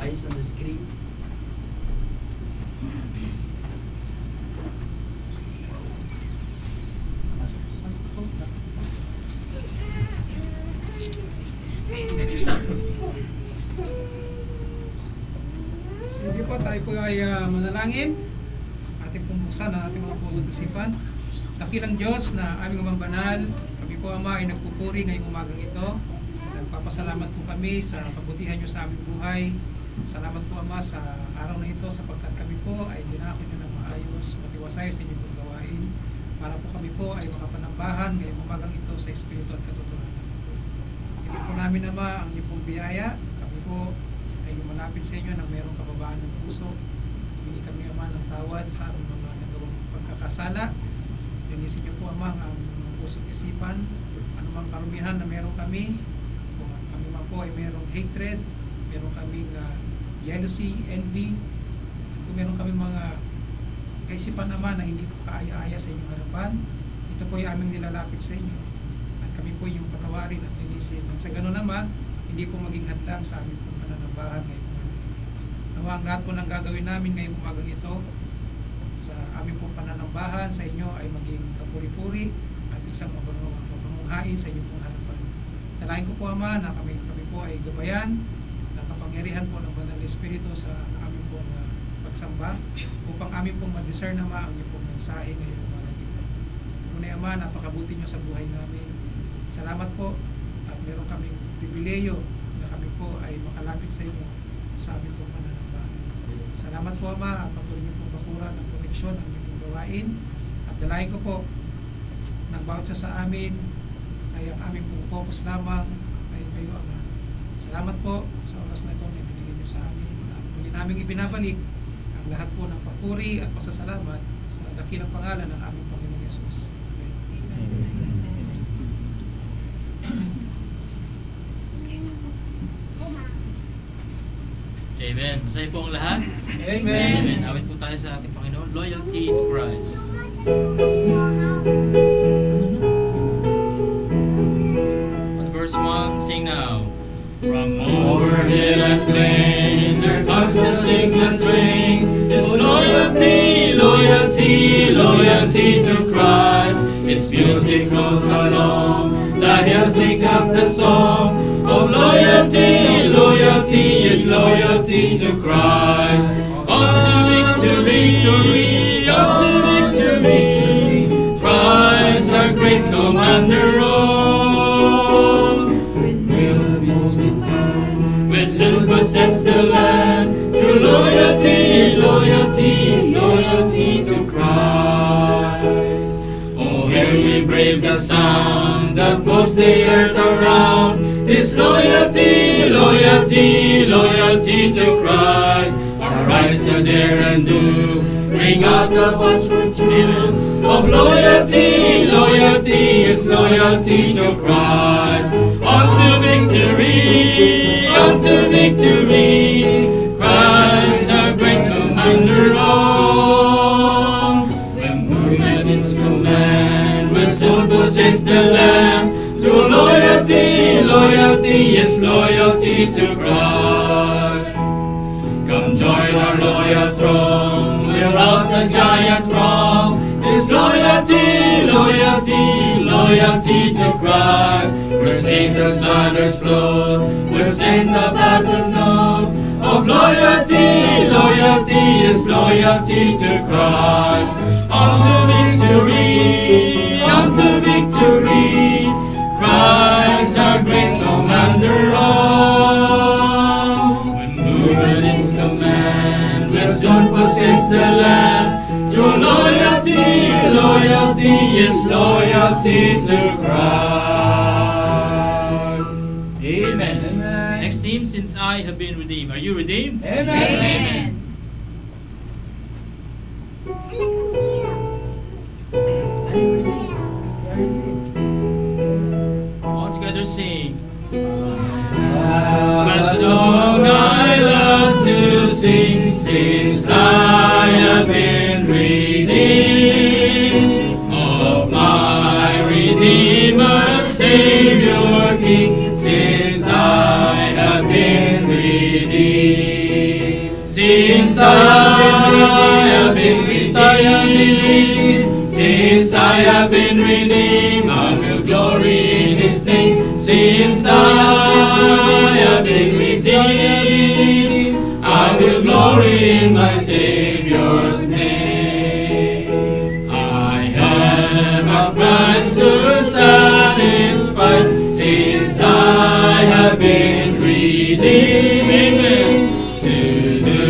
eyes on the screen. Sige po, tayo po ay manalangin. Ating pong buksan ang ating mga puso at isipan. Dakilang Diyos na aming Amang Banal, kami po Ama ay nagpupuri ngayong umagang ito. Nagpapasalamat po kami sa kabutihan niyo sa aming buhay. Salamat po Ama sa araw na ito sapagkat kami po ay dinako niyo ng maayos, matiwasay sa inyong gawain para po kami po ay makapanambahan ngayong umagang ito sa Espiritu at katotohanan. Hindi po namin Ama ang inyong pong biyaya. Kami po ay lumalapit sa inyo ng mayroong kababaan ng puso. Hindi kami Ama ng tawad sa aming mga nagawang pagkakasala. Linisin niyo po Ama ang puso at isipan. Anumang karumihan na meron kami, kung kami man po ay merong hatred, meron kaming jealousy, envy, at kung meron kami mga kaisipan naman na hindi po kaaya-aya sa inyong harapan, ito po ay aming nilalapit sa inyo. At kami po yung patawarin at linisin. At sa ganun naman, hindi po maging hadlang sa aming pong pananambahan ngayong umagang ito. Nawa ang lahat po ng gagawin namin ngayong umagang ito sa aming pong pananambahan sa inyo ay maging kapuri-puri at isang mapamunghain sa inyong pong harapan. Dalain ko po Ama na kami po ay gabayan ng kapangyarihan po ng Banal na Espiritu sa aming pong pagsamba upang aming pong ma-discern Ama ang inyong pong mensahe ngayong umagang ito. Muna Ama, napakabuti niyo sa buhay namin. Salamat po at meron kaming pribileyo na kami po ay makalapit sa inyo sa aming pong pananambahan. Salamat po Ama at patuloy niyo pong bakuran ng proteksyon ang inyong pong gawain at dalayan ko po ng bawat sa amin ay ang aming pong focus lamang ay kayo Ama. Salamat po sa oras na ito na ibinigay niyo sa amin at muli namin ibinabalik ang lahat po ng papuri at pasasalamat sa dakilang pangalan ng aming Panginoong Yesus. Amen. Masaya po ang lahat. Amen. Amen. Awit po tayo sa ating Panginoon. Loyalty to Christ. On verse 1, sing now. From over hill and plain, there comes the signal strain. It's loyalty, loyalty, loyalty to Christ. Its music rolls along. The hills take up the song of loyalty. Loyalty is loyalty to Christ. On to victory, victory, on to victory, victory. Christ our great commander on. We'll soon possess the land. Through loyalty is loyalty, loyalty to Christ. Oh, here we brave the sound that moves the earth around. This loyalty, loyalty, loyalty to Christ. Arise to dare and do. Bring out the watchful children of loyalty. Loyalty is loyalty to Christ. On to victory, on to victory. Christ our great commander on. When movement is command, we'll soon possess the land. Through loyalty, loyalty is loyalty to Christ. Come join our loyal throng, we're out the giant wrong. This loyalty, loyalty, loyalty to Christ. Where Satan's banners float, we'll send the battle note of loyalty, loyalty is loyalty to Christ. On to victory, on to victory. Christ our great commander on. When movement is command, we'll soon possess the land. Through loyalty, loyalty is loyalty to Christ. Amen. Amen. Next team, since I have been redeemed. Are you redeemed? Amen. Amen. All together sing. A song I love to sing since I have been redeemed of my Redeemer, Savior, King, since I have been redeemed. Since I have been redeemed, I will glory in His name. Since I have been redeemed, I will glory in my Savior's name. I have a price to satisfy, since I have been redeemed. To do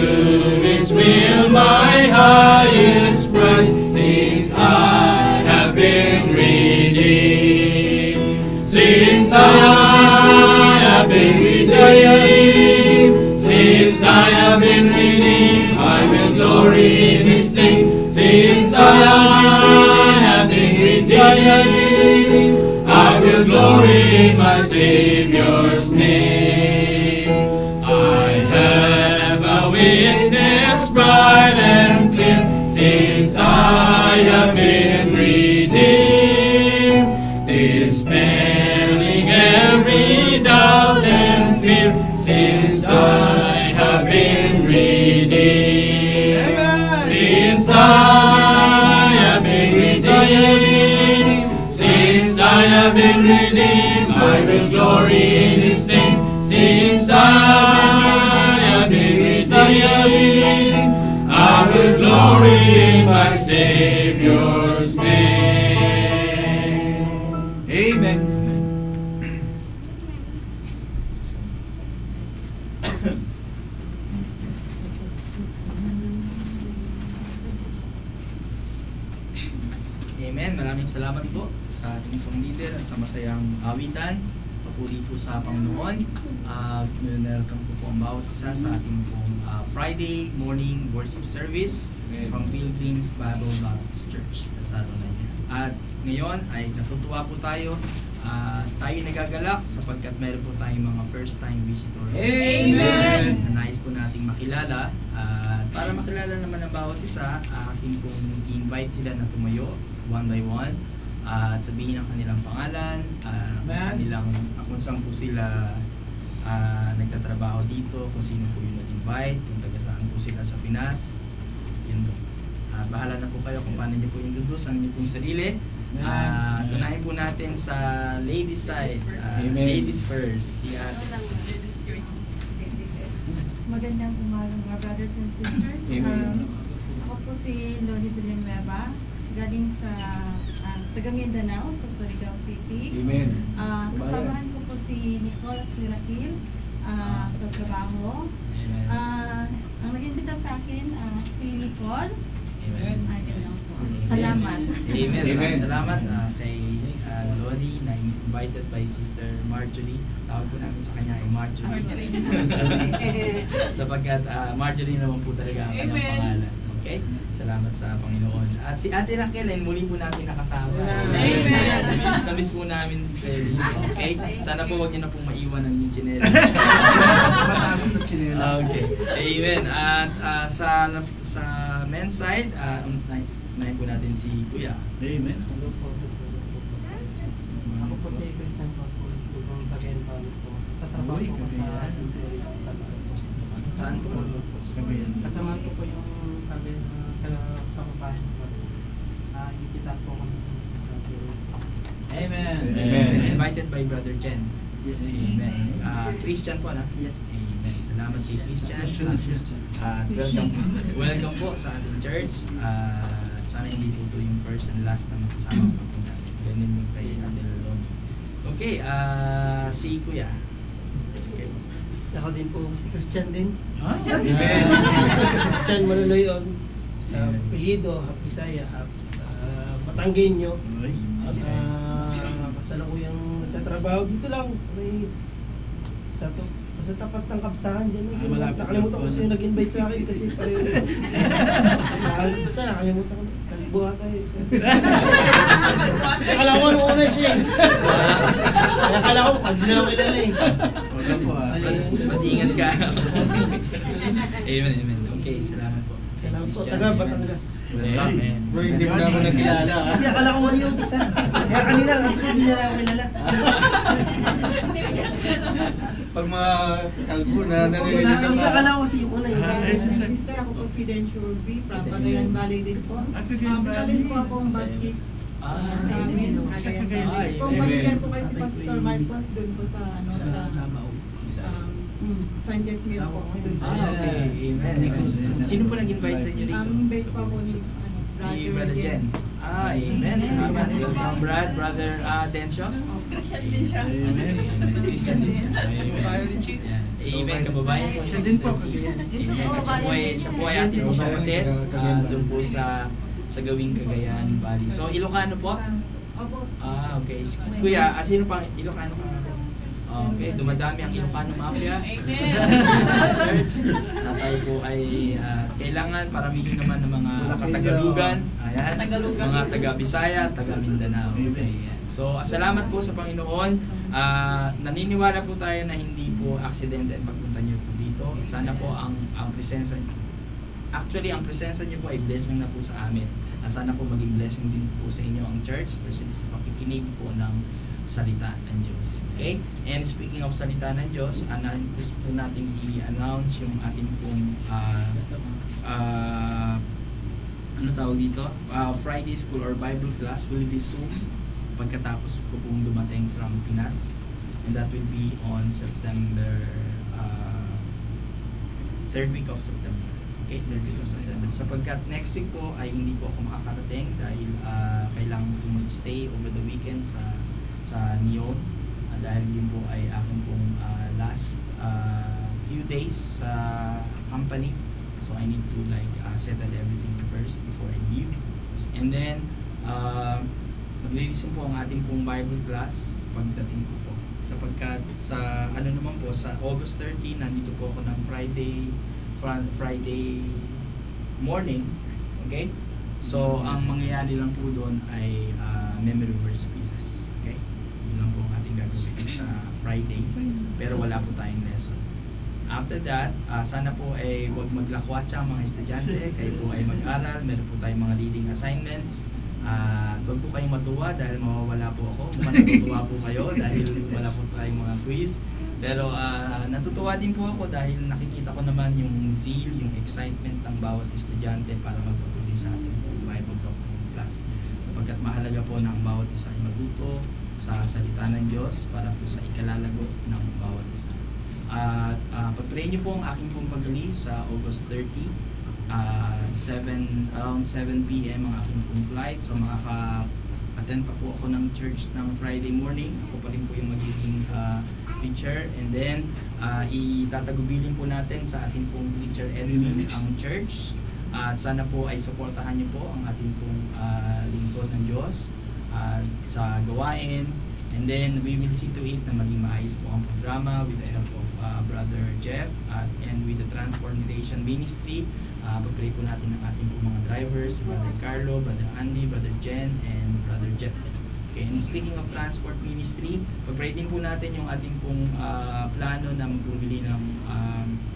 His will, my highest prize, since I have been redeemed. Since I have been redeemed, since I have been redeemed, I will glory in His name. Since I have been redeemed, I will glory in my Savior's name. I have a witness bright and clear, since I have been redeemed, dispelling every doubt and fear, since I have been redeemed. Since I have been redeemed, since I have been redeemed, I will glory in His name. Since I have been redeemed, I will glory in my Savior's name. Amen. Amen. Maraming salamat po sa ating song leader at sa masayang awitan. Papuri po sa Panginoon. Welcome po ang bawat isa sa ating pong Friday morning worship service from Philippines Bible Baptist Church sa Salonay. At ngayon ay natutuwa po tayo. Tayo nagagalak sapagkat meron po tayong mga first time visitors. Amen. Na nais po nating makilala. Para makilala naman ang bawat isa, aking pong i-invite sila na tumayo one by one. At sabihin ang kanilang pangalan, kanilang kung saan po sila nagtatrabaho dito, kung sino po yung nag-invite, kung taga saan po sila sa Pinas. Yun po. Bahala na po kayo kung paano niyo po yung dudusan niyo pong sarili. Tunahin po natin sa ladies side. Ladies first. Si Ate. Magandang umaga mga brothers and sisters. Ako po si Loni Villanueva, galing sa taga Mindanao, sa Surigao City. Amen. Kasamahan ko po si Nicole at si Raquel sa trabaho. Ang nag-imbita sa akin, si Nicole. Amen. Ayun lang po. Salamat. Amen. Amen. Salamat kay Lodi na invited by Sister Marjorie. Tawag po namin sa kanya ay Marjorie. Sapagkat Marjorie naman po talaga ang kanyang pangalan. Okay? Salamat sa Panginoon. At si Ate Raquel ay muli po namin nakasama. Amen. Namiss po namin kayo dito. Okay? Sana po wag niyo na pong maiwan ang yung chinelas. Mataas na chinelas. Okay. Amen. At sa men's side, unahin po natin si Kuya. Amen. Ako po si Christian Pagpulis, ibang Cagayan Valley po. Tatrabaho Uy, po sa Cagayan. Saan po? Kasama ko po yung kapapahan ko. Ikita po kami. Amen. Amen. Invited by Brother Jen. Yes. Amen. Christian po na? Yes. Amen. Salamat kay Christian. At welcome po sa ating church. Sana hindi po ito yung first and last na makasama pa po natin. Ganun yung kay Ate Loni. Okay, si Kuya. Okay. Ako din po si Christian din. Amen. Christian Manuloyon. Sa apelyido, half Bisaya, half Batanggenyo. At kasalukuyang nagtatrabaho dito lang sa tapat ng Kapsahan dyan. Malapit Nakalimutan ko lang po. sino nag-invite sa akin kasi pareho. Basta nakalimutan ko. Nagbuhat tayo. Akala ko nung una siya eh. Akala ko pag ginawa na eh. Wala po Mag-ingat ka. Amen, amen. Okay, salamat po. Salamat po. Christian. Taga Amen. Batangas. Welcome. Amen. Bro, hindi mo na ako nakilala. Hindi, akala ko mali yung isa. Kaya kanina, hindi niya na ako kilala. Pag mga kalbo na Yung nalilito isa ka. akala ko kasi yung una yung Sister, ako po si Den Shurby from Cagayan Valley din po. Isa din po akong Baptist sa amin, sa Cagayan Valley. Kung Amen. familiar po kayo si Pastor Marcos doon po sa sa San Jesmil po. Doon sa Okay. Amen. Sino po nag-invite sa inyo rito? ang bait pa po ni Ni Brother Jen. Amen. Salamat. Welcome, Brother Densyo. Christian din siya. Amen. Christian din siya. Kababayan ni Chief. Yan. Amen, kababayan. Siya din po. Amen. At siya po ay ating kapatid doon po sa gawing Cagayan Valley. So, Ilocano po? Opo. Okay. Kuya, sino pang Ilocano ka? Okay, dumadami ang Ilocano Mafia sa church. Tayo po ay kailangan paramihin naman ng mga Katagalugan. Ayan. Mga taga Bisaya, taga Mindanao. Okay, yan. So, salamat po sa Panginoon. Naniniwala po tayo na hindi po aksidente ang pagpunta niyo po dito. Sana po ang presensya niyo. Actually, ang presensya niyo po ay blessing na po sa amin. At sana po maging blessing din po sa inyo ang church, especially sa pakikinig po ng salita ng Diyos. Okay? And speaking of salita ng Diyos, gusto po natin i-announce yung ating pong ano tawag dito? Friday school or Bible class will be soon pagkatapos ko pong dumating from Pinas. And that will be on September 3rd week of September. Okay, 3rd week of September. Sapagkat next week po ay hindi po ako makakarating dahil kailangan ko mag-stay over the weekend sa Neon dahil yun po ay aking pong last few days sa company, so I need to settle everything first before I leave. And then maglilisin po ang ating pong Bible class pagdating ko po, sapagkat sa naman po sa August 13 nandito po ako ng Friday morning. Okay, so ang mangyayari lang po doon ay memory verse quizzes. Okay, yun lang po ang ating gagawin sa Friday, pero wala po tayong lesson. After that, sana po ay huwag maglakwatsa ang mga estudyante, kayo po ay mag-aral, meron po tayong mga leading assignments. Huwag po kayong matuwa dahil mawawala po ako, matutuwa po kayo dahil wala po tayong mga quiz. Pero natutuwa din po ako dahil nakikita ko naman yung zeal, yung excitement ng bawat estudyante para magpatuloy sa ating Bible doctrine class. Sapagkat mahalaga po na ang bawat isa ay matuto sa salita ng Diyos para po sa ikalalago ng bawat isa. Pag-pray niyo po ang aking pong pag-alis sa August 30, around 7 p.m. ang aking pong flight. So makaka-attend pa po ako ng church ng Friday morning. Ako pa rin po yung magiging preacher. And then, itatagubilin po natin sa ating pong preacher Edwin ang church. At sana po ay suportahan niyo po ang ating pong lingkod ng Diyos sa gawain. And then, we will see to it na maging maayos po ang programa with the help of Brother Jeff and with the Transformation Ministry. Pag-pray po natin ang ating po mga drivers, Brother Carlo, Brother Andy, Brother Jen, and Brother Jeff. Okay, and speaking of Transport Ministry, pag-pray din po natin yung ating pong plano na magbumili ng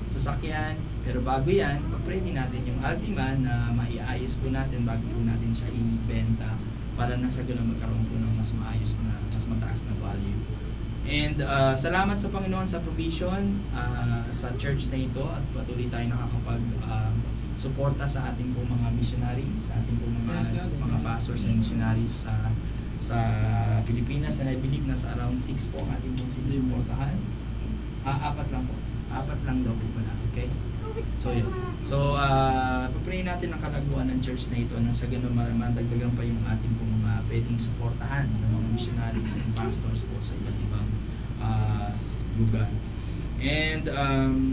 sasakyan. Pero bago yan, pag-pray din natin yung Altima na maiayos po natin bago po natin siya ibenta para nasa ganun magkaroon po ng mas maayos na, mas mataas na value. And salamat sa Panginoon sa provision sa church na ito at patuloy tayo nakakapag suporta sa ating po mga missionaries, sa ating po mga pastors and missionaries sa Pilipinas, and I believe na sa around 6 po ang ating pong sinusuportahan. 4 lang po. 4 lang daw po pala. Okay? So yun. So pag-pray natin ang kalaguan ng church na ito nang sa ganun madagdagan pa yung ating pong mga pwedeng suportahan ng mga missionaries and pastors po sa iba't ibang lugar. And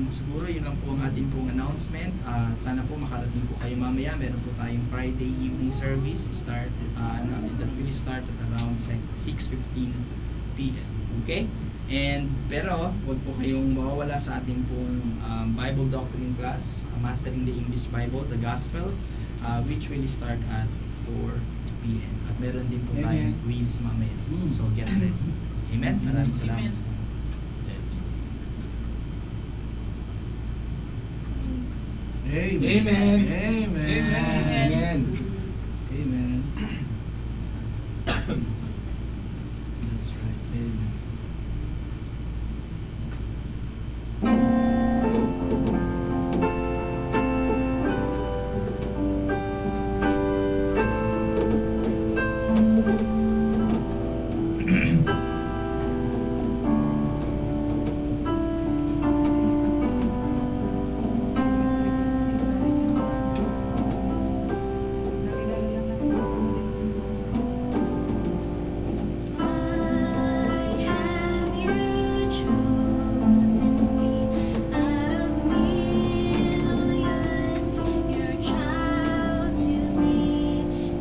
siguro yun lang po ang ating pong announcement. Sana po makarating po kayo mamaya. Meron po tayong Friday evening service. That will start at around 6:15 p.m. Okay? And pero wag po kayong mawawala sa ating pong Bible doctrine class, Mastering the English Bible, the Gospels, which will start at 4 p.m. At meron din po tayong quiz mamaya. So get ready. Amen? Maraming salamat sa Amen. Amen. Amen. Amen. Amen. That's right. Amen. Why have you chosen me out of millions? Your child to me,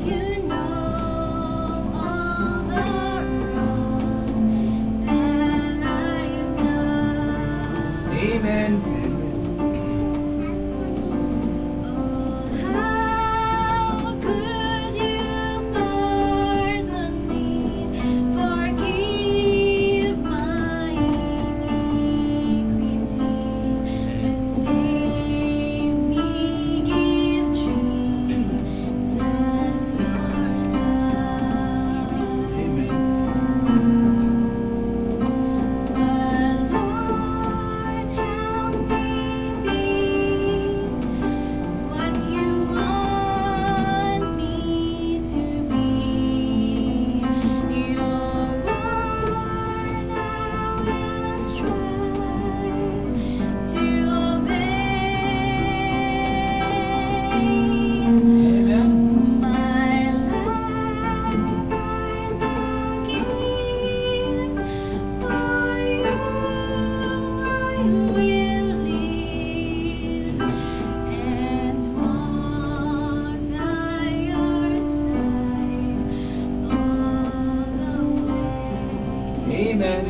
you know all the wrong that I've done. Amen. Oh, how could you pardon me, forgive my iniquity, to save me, give Jesus your Son. Amen. But Lord, help me be what you want me to be. Your word I will strive to obey. My life I now give, for you I will live and walk by your side all the way. Amen.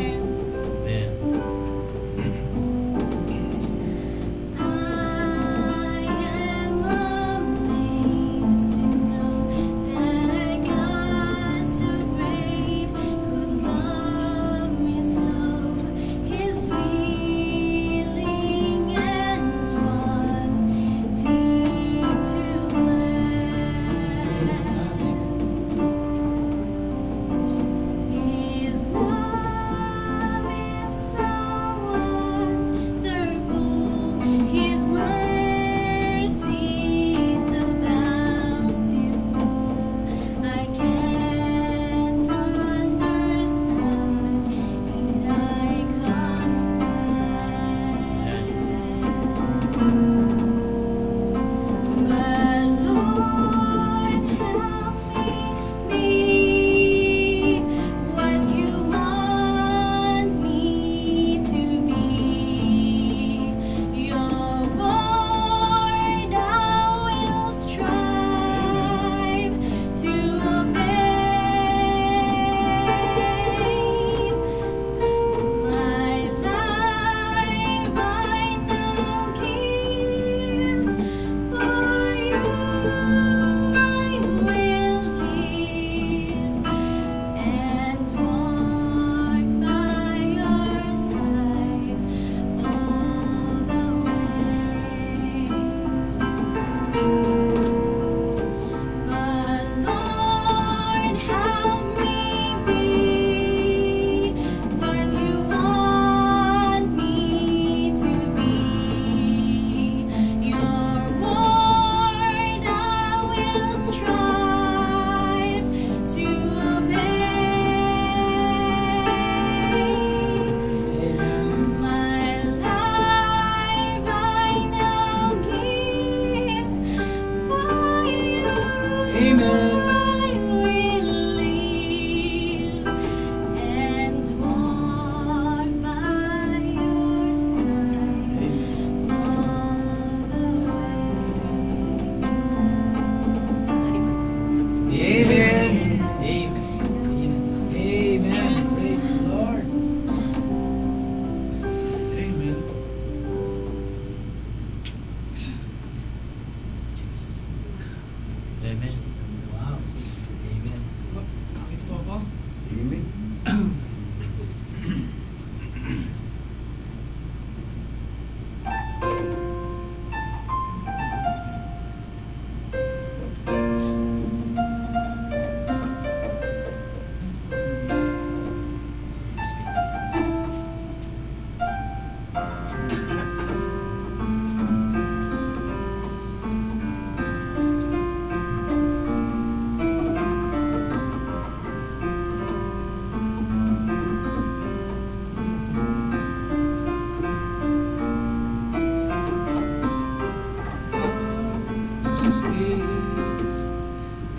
precious peace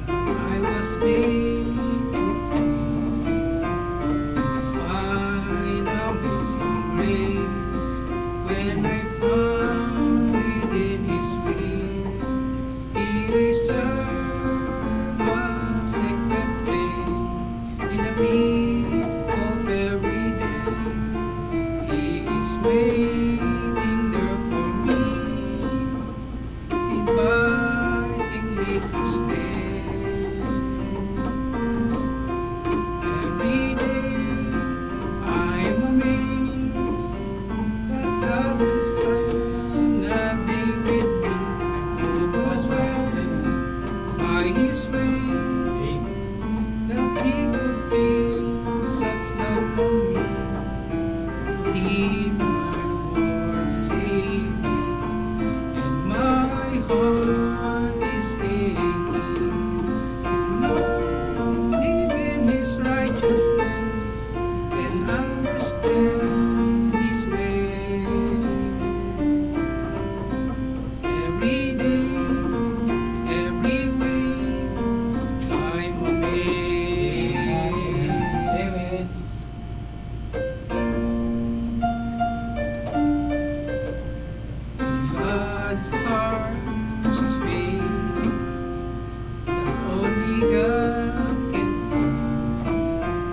that I was made to feel. And I find amazing grace when I found within His will. He reserved a secret place in the midst of every day. He is waiting there for me, inviting me to stay. Every day I am amazed that God would spend a day with me. I'm overwhelmed by His ways, that He could be such love for me. To Him my Lord save me, and my heart is aching to know Him in His righteousness and understand His way. Every day, every way, I'm amazed. Amen. God's heart is a space that only God can fill,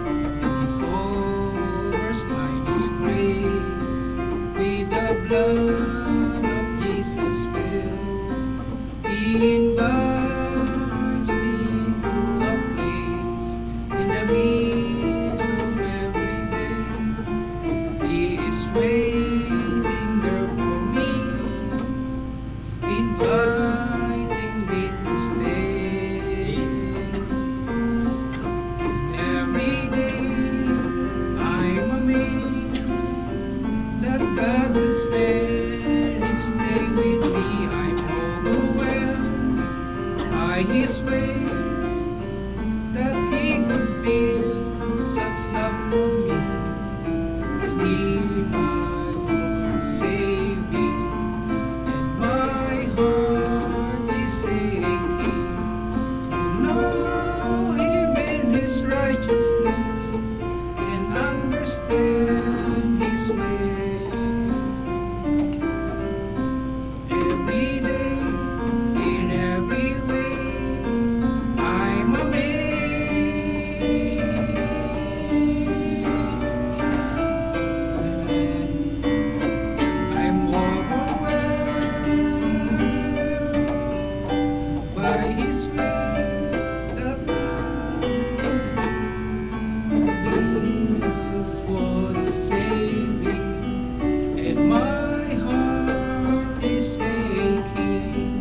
and He covers by His grace with the blood of Jesus' will. He invites me to a place in the midst of every day. He is waiting there for me, inviting me to stay. Every day I'm amazed that God would spend each day with me. I'm overwhelmed by His ways, that He could be such love for me. He my Lord save me, and my heart is aching to know Him in His righteousness and understand His ways. Every day, in every way, I'm amazed. I'm overwhelmed by His ways, that Jesus would save me, and my heart is aching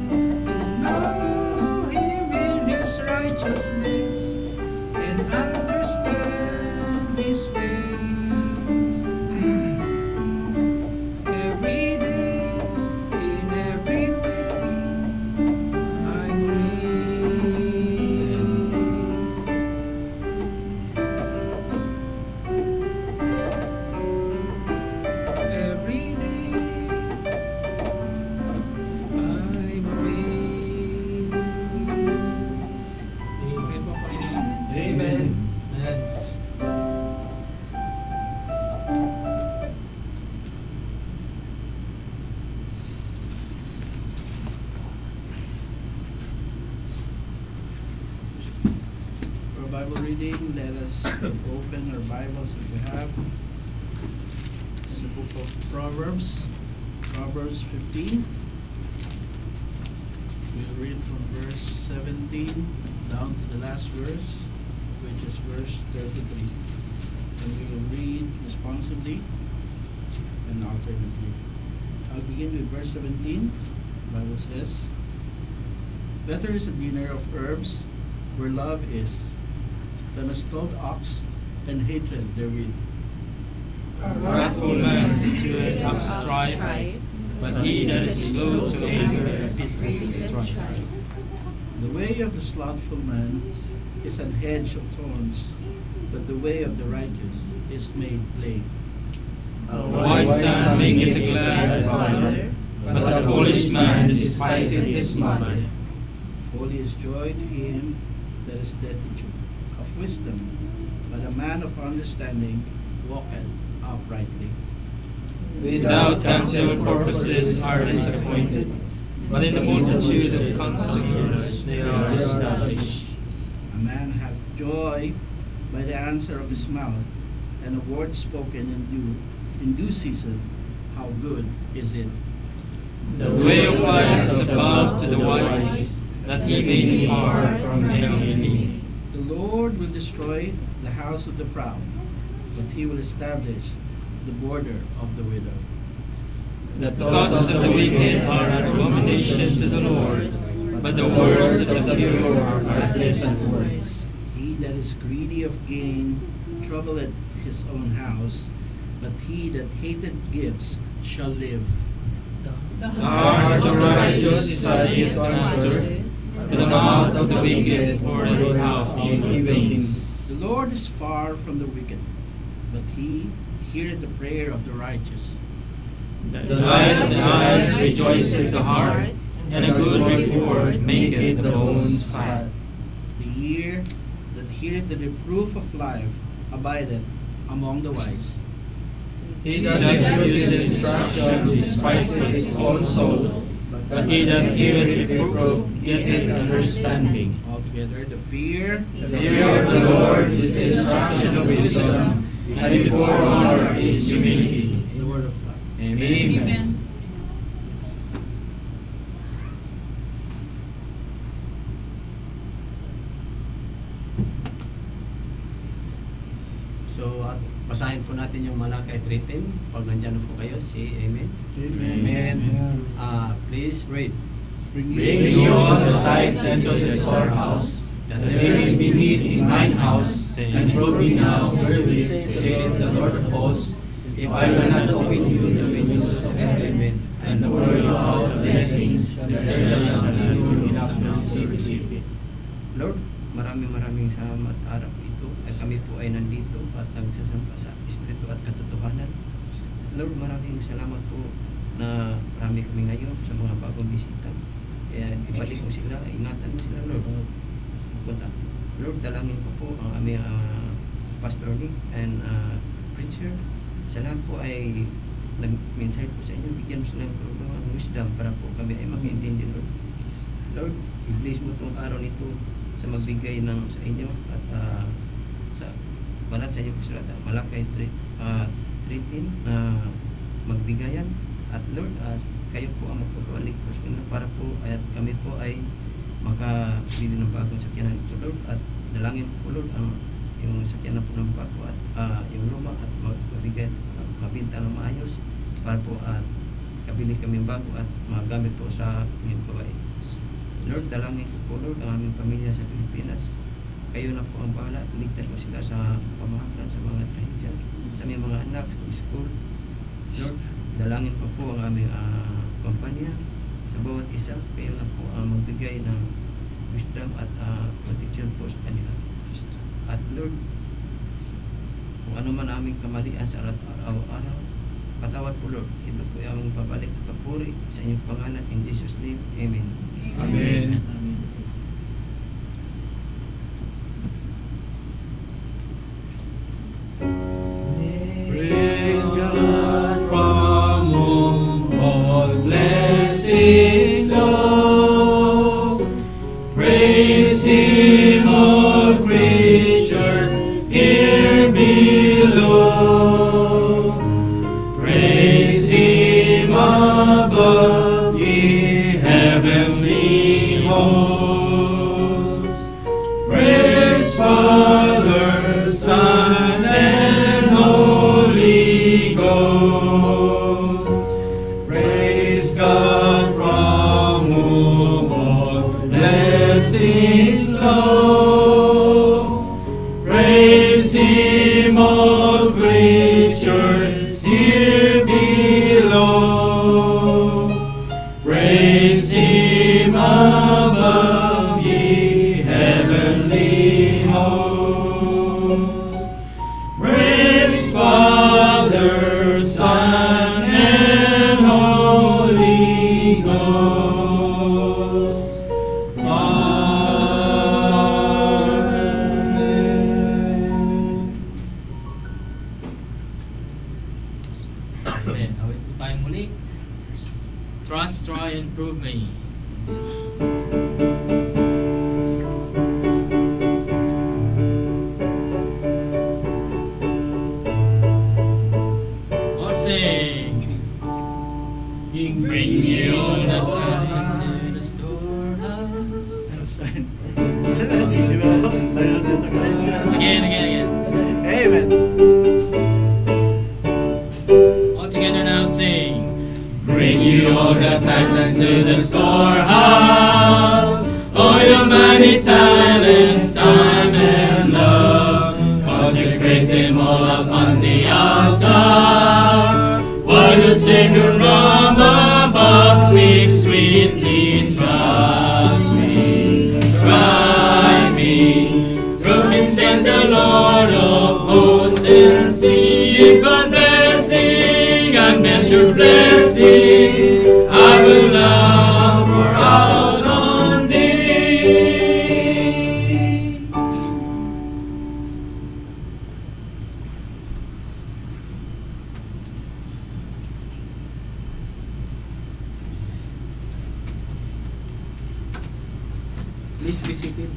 to know Him in His righteousness and understand His ways. Every day, in every way, I'm amazed. Every day, I'm amazed. Amen po, Panginoon. Amen. For Bible reading, let us open our Bibles if we have. The book of Proverbs, Proverbs 15. We'll read from verse 17 down to the last verse, which is verse 33. And we will read responsibly and alternately. I'll begin with verse 17. The Bible says, "Better is a dinner of herbs where love is, than a stalled ox and hatred therewith. A wrathful man stirreth up strife, but he that is slow to anger visits strife. The way of the slothful man is an hedge of thorns, but the way of the righteous is made plain. A wise son maketh a glad father, but a foolish man despiseth his mother. Holy is joy to him that is destitute of wisdom, but a man of understanding walketh uprightly. Without counsel purposes are disappointed, but in the multitude of counselors they are established. A man hath joy by the answer of his mouth, and a word spoken in due season. How good is it? The way of life is above to the wise, that he may depart from envy. The Lord will destroy the house of the proud, but he will establish the border of the widow. The thoughts of the wicked are an abomination to the Lord, but the words of the pure are pleasant words. He that is greedy of gain troubleth his own house, but he that hateth gifts shall live. The heart of the righteous is a gift to answer, but the mouth of the wicked poureth out evil things. The Lord is far from the wicked, but he heareth the prayer of the righteous. The light of the eyes rejoiceth the heart, and a good report maketh the bones fat. The ear that heareth the reproof of life abideth among the wise. He that refuseth instruction despiseth his own soul, but he that heareth reproof getteth understanding. Altogether, the fear The fear of the Lord is the instruction of wisdom, and before honor is humility. the word of God. Amen. So, basahin po natin yung Malakay 3:10. Pag nandyan na po kayo, say Amen. Amen. Please read. Bring Bring ye all the tithes into the storehouse, that there may be meat in mine house, and prove me now wherewith, saith the Lord of hosts, if I will not open you the windows of heaven, and pour you out blessings, there shall be room enough to receive it. Lord, maraming salamat sa araw ito at kami po ay nandito at nagsasamba sa Espiritu at katotohanan. At Lord, maraming salamat po na marami kami ngayon sa mga bagong bisita. Kaya ibalik mo sila, ingatan mo sila, Lord. Sa pagpunta. Lord, dalangin ko po ang aming Pastor Nick and preacher. Sa lahat po ay nag-mensahe po sa inyo, bigyan mo sila ng wisdom para po kami ay mag-intindi, Lord. Lord, i-bless mo itong araw nito sa magbigay ng sa inyo at sa balat sa inyo kasulatan Malakay 3:10 na magbigayan at Lord kayo po ang magpapalik po para po at kami po ay makabili ng bagong sakyanan ito Lord at dalangin po Lord ang yung sakyanan po ng bago at yung luma at magbigay mabinta ng maayos para po at kabili kami bago at magamit po sa inyong gawain. Lord, dalangin ko po Lord ang aming pamilya sa Pilipinas. Kayo na po ang bahala at ligtas mo sila sa pamahakan, sa mga trahedya, sa aming mga anak, sa school. Lord, dalangin po po ang aming kumpanya sa bawat isa. Kayo na po ang magbigay ng wisdom at protection po sa kanila. At Lord, kung ano man aming kamalian sa araw-araw, patawad po Lord. Ito po ay aming pabalik at papuri sa inyong pangalan. In Jesus' name, Amen. Amen. Praise God from whom all blessings flow. Praise Him, all creatures here below. Praise Him above, ye heavenly hosts. Praise Father, Son, and Holy Ghost. Praise God from whom all blessings flow. Praise Him, all creatures here below. Praise Him above, ye heavenly hosts. Praise Father, Son, and Holy Ghost. Trust, try, and prove me. I'll sing. Bring me all the tithes into the storehouse. Again. Amen. All together now sing. Bring you all the tithes into the storehouse. All your money, talents, time and love. Consecrate them all upon the altar. While the Savior from above speaks sweetly, trust me, try me. Through me send the Lord of hosts and see if a blessing, unmeasured blessing, I will now pour out on thee. Please be seated.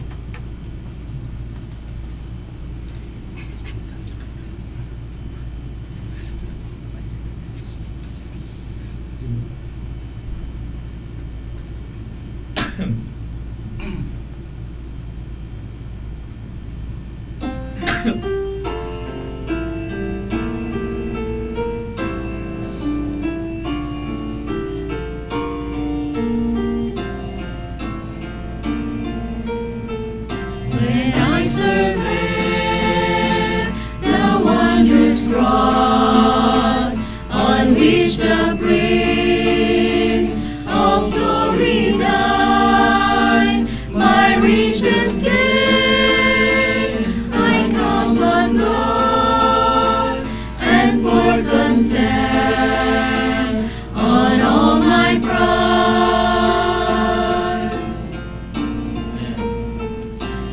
When I survey the wondrous cross on which the Prince of Glory died, my richest gain, I count but lost and pour content on all my pride.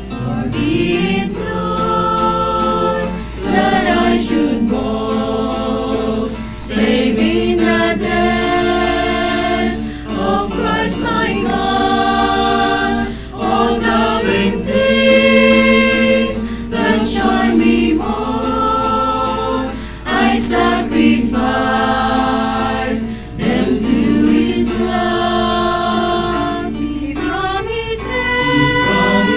For be it, Lord, that I should boast, save in the death of Christ my God. All the vain things that charm me most, I sacrifice them to His blood. See from His hand,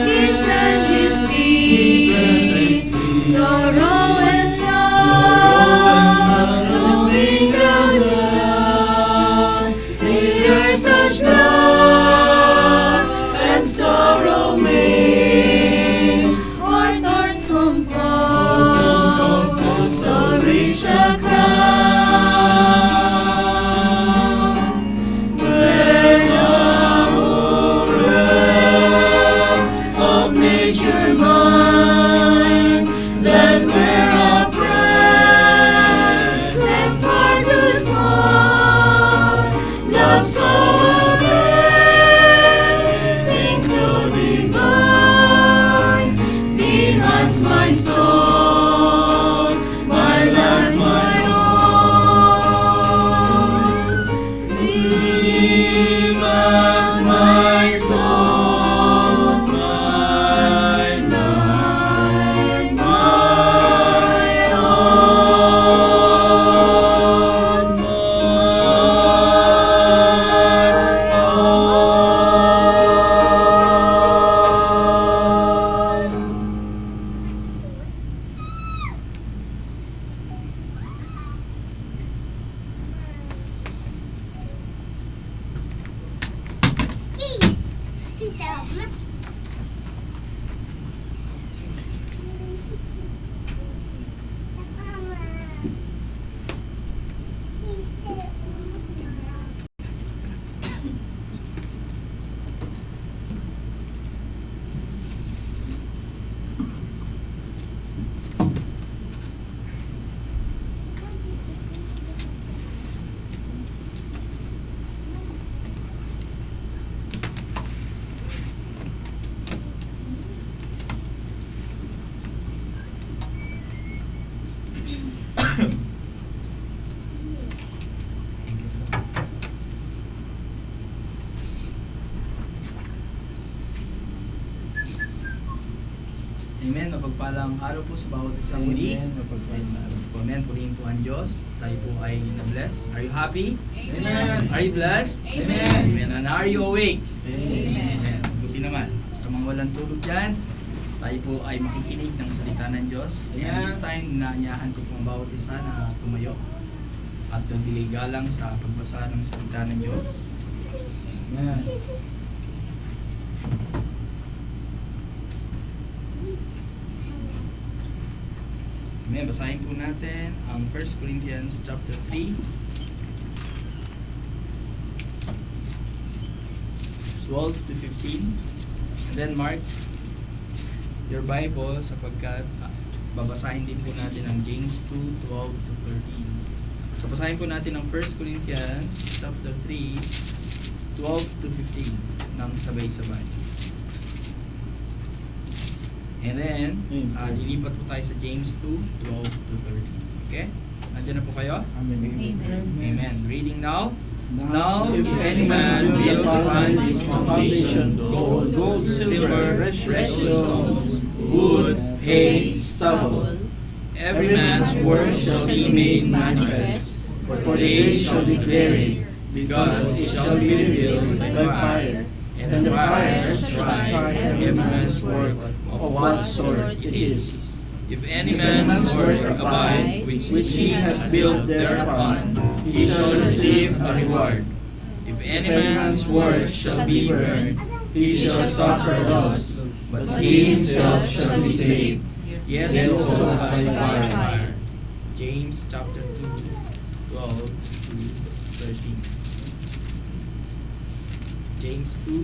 His hands, His feet, sorrow and love, flowing down the line. There such love and sorrow made, or thorns composed, so rich a crown. Where the horror of nature mine, that were oppressed and far too small, love so amazing, so divine, demands my soul, my life, my own. Demands my soul, my life, my own, my own. Amen. Mapagpalang araw po sa bawat isang muli. Amen. Mapagpalang araw. Amen. Purihin po ang Diyos. Tayo po ay na-bless. Are you happy? Amen. Are you blessed? Amen. Amen. And are you awake? Amen. Amen. Buti naman. Sa mga walang tulog dyan, tayo po ay makikinig ng salita ng Diyos. And this time, naanyahan ko po ang bawat isa na tumayo at nagbigay galang sa pagbasa ng salita ng Diyos. Amen. Amen. Basahin po natin ang 1 Corinthians chapter 3. 12 to 15. And then mark your Bible sapagkat babasahin din po natin ang James 2, 12 to 13. So basahin po natin ang 1 Corinthians chapter 3, 12 to 15 ng sabay-sabay. And then, lilipat po tayo sa James 2, 12 to 13. Okay? Nandiyan na po kayo? Amen. Amen. Reading now. Now, if any man build upon this foundation gold, silver, precious stones, wood, hay, stubble, every man's work shall be made manifest, for they shall declare it, because it shall be revealed by fire, and the fire shall try every man's work of what sort it is. If any man's work abide, which he hath built thereupon, he shall receive a reward. If any man's work shall be burned, he shall suffer loss, but he himself shall be saved, yet so as by fire. James chapter 2, 12 to 13. James 2,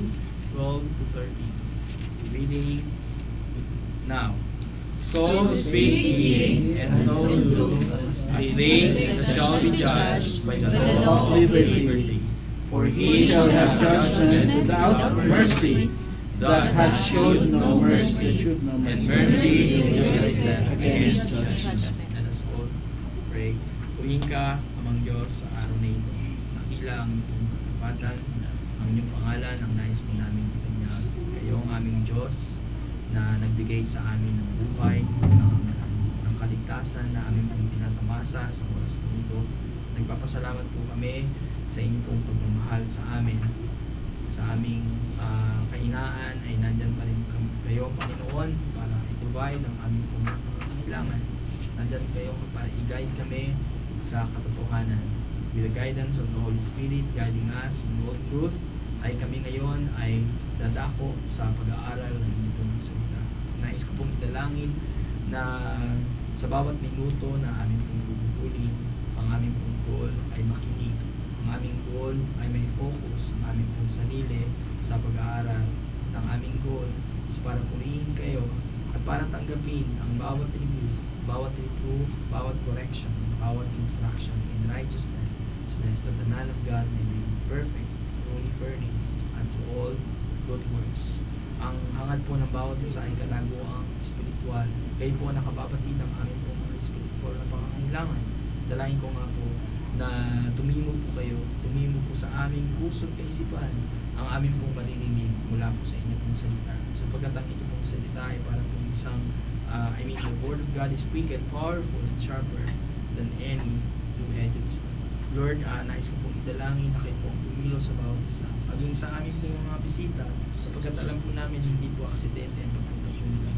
12 to 13. Reading now. So speak ye, and so do, as they that shall be judged by the law of liberty. For he shall have judgment without mercy, that hath showed no mercy, and mercy judgeth against such. Let us all pray. Purihin ka, amang Diyos, sa araw na ito. Nakila ang iyong kapatan, ang iyong pangalan, ang nais mo namin itanyag. Kayo ang aming Diyos, na nagbigay sa amin ng buhay, ng kaligtasan na aming pong tinatamasa sa oras na ito. Nagpapasalamat po kami sa inyo pong pagmamahal sa amin. Sa aming kahinaan ay nandyan pa rin kayo, Panginoon, para i-provide ang aming pong kailangan. Nandyan kayo para i-guide kami sa katotohanan. With the guidance of the Holy Spirit guiding us in all truth, ay kami ngayon ay dadako sa pag-aaral ng inyong pong salita. Nais ko pong idalangin na sa bawat minuto na aming pong bubulin, ang aming pong goal ay makinig. Ang aming goal ay may focus. Ang aming pong sarili sa pag-aaral. At ang aming goal is para purihin kayo at para tanggapin ang bawat review, bawat reproof, bawat correction, bawat instruction in righteousness, that the man of God may be perfect, fully furnished unto all good works. Ang hangad po ng bawat isa ay kalaguang espiritual. Kayo po nakababatid ng aming po mga espiritual na pangangailangan. Dalain ko nga po na tumimo po kayo, tumimo po sa aming puso't kaisipan ang aming pong maririnig mula po sa inyo pong salita. Sapagkat ang ito pong salita ay parang pong isang, the word of God is quick and powerful and sharper than any two-edged sword. Lord, nais ko pong idalangin na kayo pong tumilo sa bawat isa. Maging sa aming pong mga bisita, sapagkat alam po namin hindi po aksidente ang pagpunta po nila.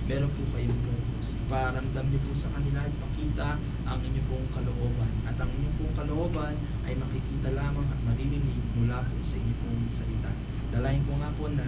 Meron po kayong purpose. Iparamdam niyo po sa kanila at makita ang inyong pong kalooban. At ang inyong pong kalooban ay makikita lamang at maririnig mula po sa inyong pong salita. Dalayan ko nga po na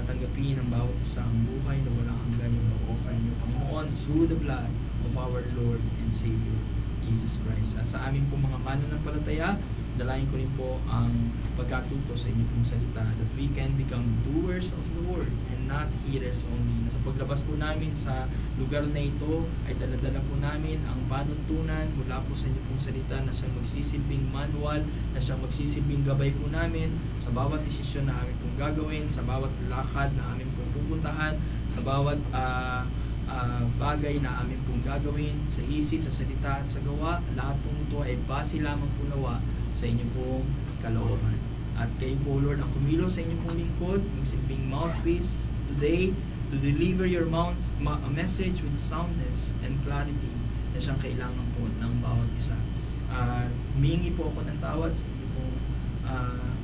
tanggapin ang bawat isang buhay na walang hangganin na offer niyo, Panginoon, through the blood of our Lord and Savior, Jesus Christ. At sa amin po mga mananampalataya, dalayan ko rin po ang pagkatuto sa inyo pong salita, that we can become doers of the word and not hearers only. Na sa paglabas po namin sa lugar na ito ay daladala po namin ang panuntunan mula po sa inyo pong salita na siyang magsisilbing manual, na siyang magsisilbing gabay po namin sa bawat desisyon na amin pong gagawin, sa bawat lakad na amin pong pupuntahan, sa bawat bagay na amin pong gagawin sa isip, sa salita at sa gawa. Lahat pong ito ay base lamang po nawa sa inyo pong kalooban. At kayo po, Lord, ang kumilos sa inyo pong lingkod, magsilbing mouthpiece today to to deliver your message with soundness and clarity na siyang kailangan po ng bawat isa. Humingi po ako ng tawad sa inyo po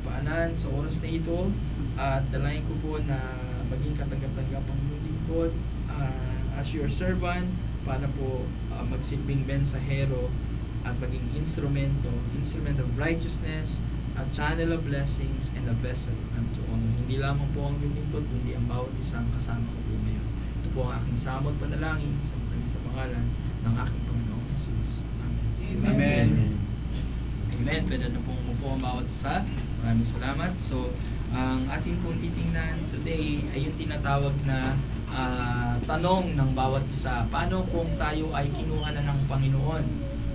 paanan sa oras na ito at dalayan ko po na maging katanggap-tanggapang lingkod as your servant para po magsilbing mensahero at maging instrument of righteousness, a channel of blessings, and a vessel unto honor. Hindi lamang po ang lingkod, kundi ang bawat isang kasama ko po ngayon. Ito po ang aking samot panalangin sa matamis na pangalan ng aking Panginoong Jesus. Amen. Amen. Amen. Pwede na pong umupo ang bawat isa. Maraming salamat. So, ang ating pong titingnan today ay yung tinatawag na tanong ng bawat isa. Paano kung tayo ay kinuha na ng Panginoon?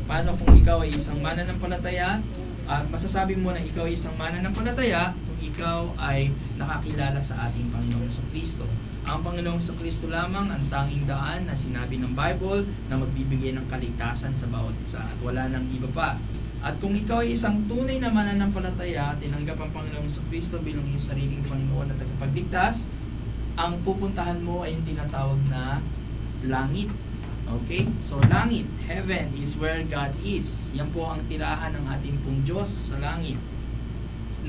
Paano kung ikaw ay isang mananampalataya at masasabi mo na ikaw ay isang mananampalataya kung ikaw ay nakakilala sa ating Panginoong Kristo? Ang Panginoong Kristo lamang ang tanging daan na sinabi ng Bible na magbibigay ng kaligtasan sa bawat isa at wala nang iba pa. At kung ikaw ay isang tunay na mananampalataya, tinanggap ang Panginoong Kristo bilang iyong sariling Panginoon at tagapagligtas, ang pupuntahan mo ay yung tinatawag na langit. Okay? So, langit, heaven is where God is. Yan po ang tirahan ng ating pong Diyos sa langit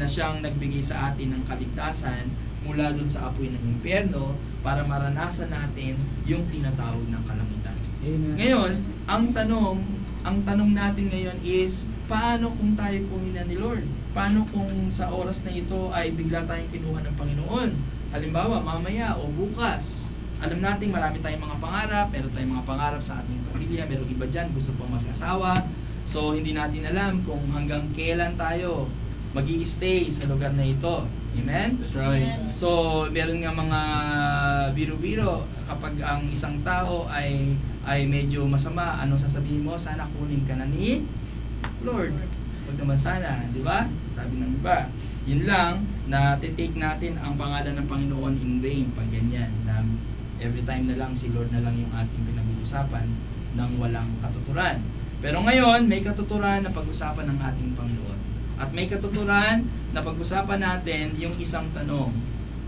na siyang nagbigay sa atin ng kaligtasan mula dun sa apoy ng impyerno para maranasan natin yung tinatawag na kalangitan. Amen. Ngayon, ang tanong natin ngayon is, paano kung tayo kunin ni Lord? Paano kung sa oras na ito ay bigla tayong kinuha ng Panginoon? Halimbawa, mamaya o bukas. Alam natin marami tayong mga pangarap, meron tayong mga pangarap sa ating pamilya, meron iba dyan gusto pang mag-asawa. So, hindi natin alam kung hanggang kailan tayo mag-i-stay sa lugar na ito. Amen? That's right. So, meron nga mga biro-biro kapag ang isang tao ay medyo masama, anong sasabihin mo? Sana kunin ka na ni Lord. Huwag naman sana, di ba? Sabi ng iba. Yun lang, na titake natin ang pangalan ng Panginoon in vain pag ganyan. Na every time na lang si Lord na lang yung ating pinag-uusapan ng walang katuturan. Pero ngayon, may katuturan na pag-usapan ng ating Panginoon. At may katuturan na pag-usapan natin yung isang tanong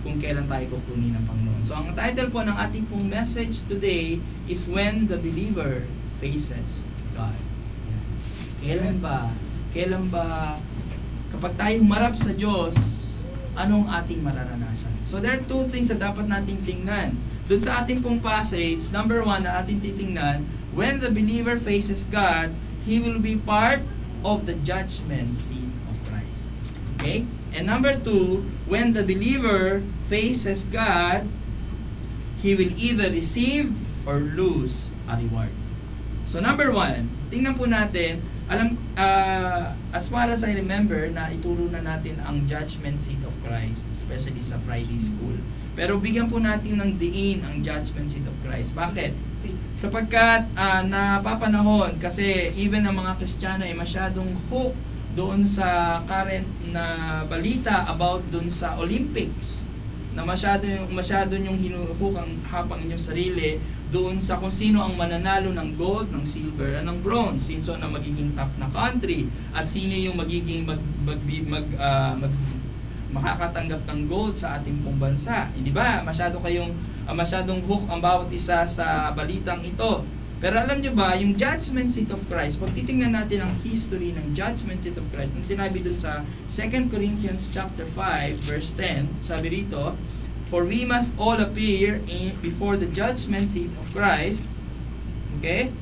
kung kailan tayo kukunin ng Panginoon. So, ang title po ng ating pong message today is When the Believer Faces God. Ayan. Kailan ba kapag tayo humarap sa Diyos, anong ating mararanasan? So, there are two things na dapat nating tingnan. Doon sa ating pong passage, number 1 na ating titingnan, when the believer faces God, he will be part of the judgment seat of Christ. Okay? And number 2, when the believer faces God, he will either receive or lose a reward. So number 1, tingnan po natin, as far as I remember, na ituro na natin ang judgment seat of Christ, especially sa Friday school. Pero bigyan po natin ng diin ang judgment seat of Christ. Bakit? Sapagkat napapanahon, kasi even ang mga Kristiyano ay masyadong hook doon sa current na balita about doon sa Olympics, na masyado yung hinuhook ang hapang inyong sarili doon sa kung sino ang mananalo ng gold, ng silver, at ng bronze, sino na magiging top na country, at sino yung magiging makakatanggap ng gold sa ating pong bansa. Hindi ba? Masyadong hook ang bawat isa sa balitang ito. Pero alam nyo ba, yung judgment seat of Christ, pag titingnan natin ang history ng judgment seat of Christ, ang sinabi dun sa 2 Corinthians chapter 5, verse 10, sabi rito, for we must all appear before the judgment seat of Christ, okay,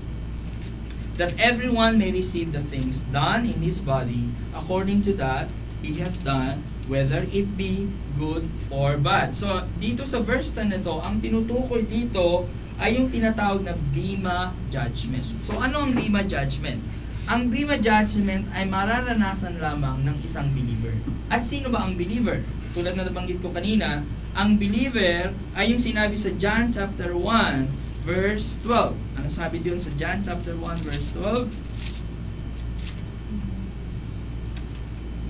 that everyone may receive the things done in his body according to that he hath done, whether it be good or bad. So, dito sa verse 10 na ito, ang tinutukoy dito ay yung tinatawag na Bema Judgment. So, ano ang Bema Judgment? Ang Bema Judgment ay mararanasan lamang ng isang believer. At sino ba ang believer? Tulad na nabanggit ko kanina, ang believer ay yung sinabi sa John chapter 1, verse 12. Ano sabi doon sa John chapter 1, verse 12?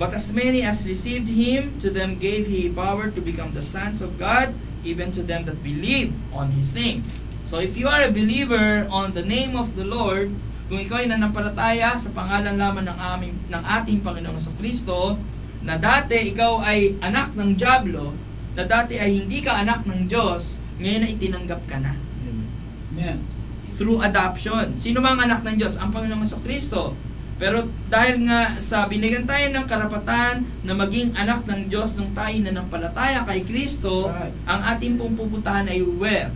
But as many as received Him, to them gave He power to become the sons of God, even to them that believe on His name. So if you are a believer on the name of the Lord, kung ikaw ay nanampalataya sa pangalan lamang ng ating Panginoong Kristo, na dati ikaw ay anak ng dyablo, na dati ay hindi ka anak ng Diyos, Ngayon na itinanggap ka na. Amen. Through adoption. Sino ba ang anak ng Diyos? Ang Panginoong Kristo. Pero dahil nga sa binigyan tayo ng karapatan na maging anak ng Diyos nung tayo nanampalataya kay Kristo, Right. ang ating pong pupuntahan ay where?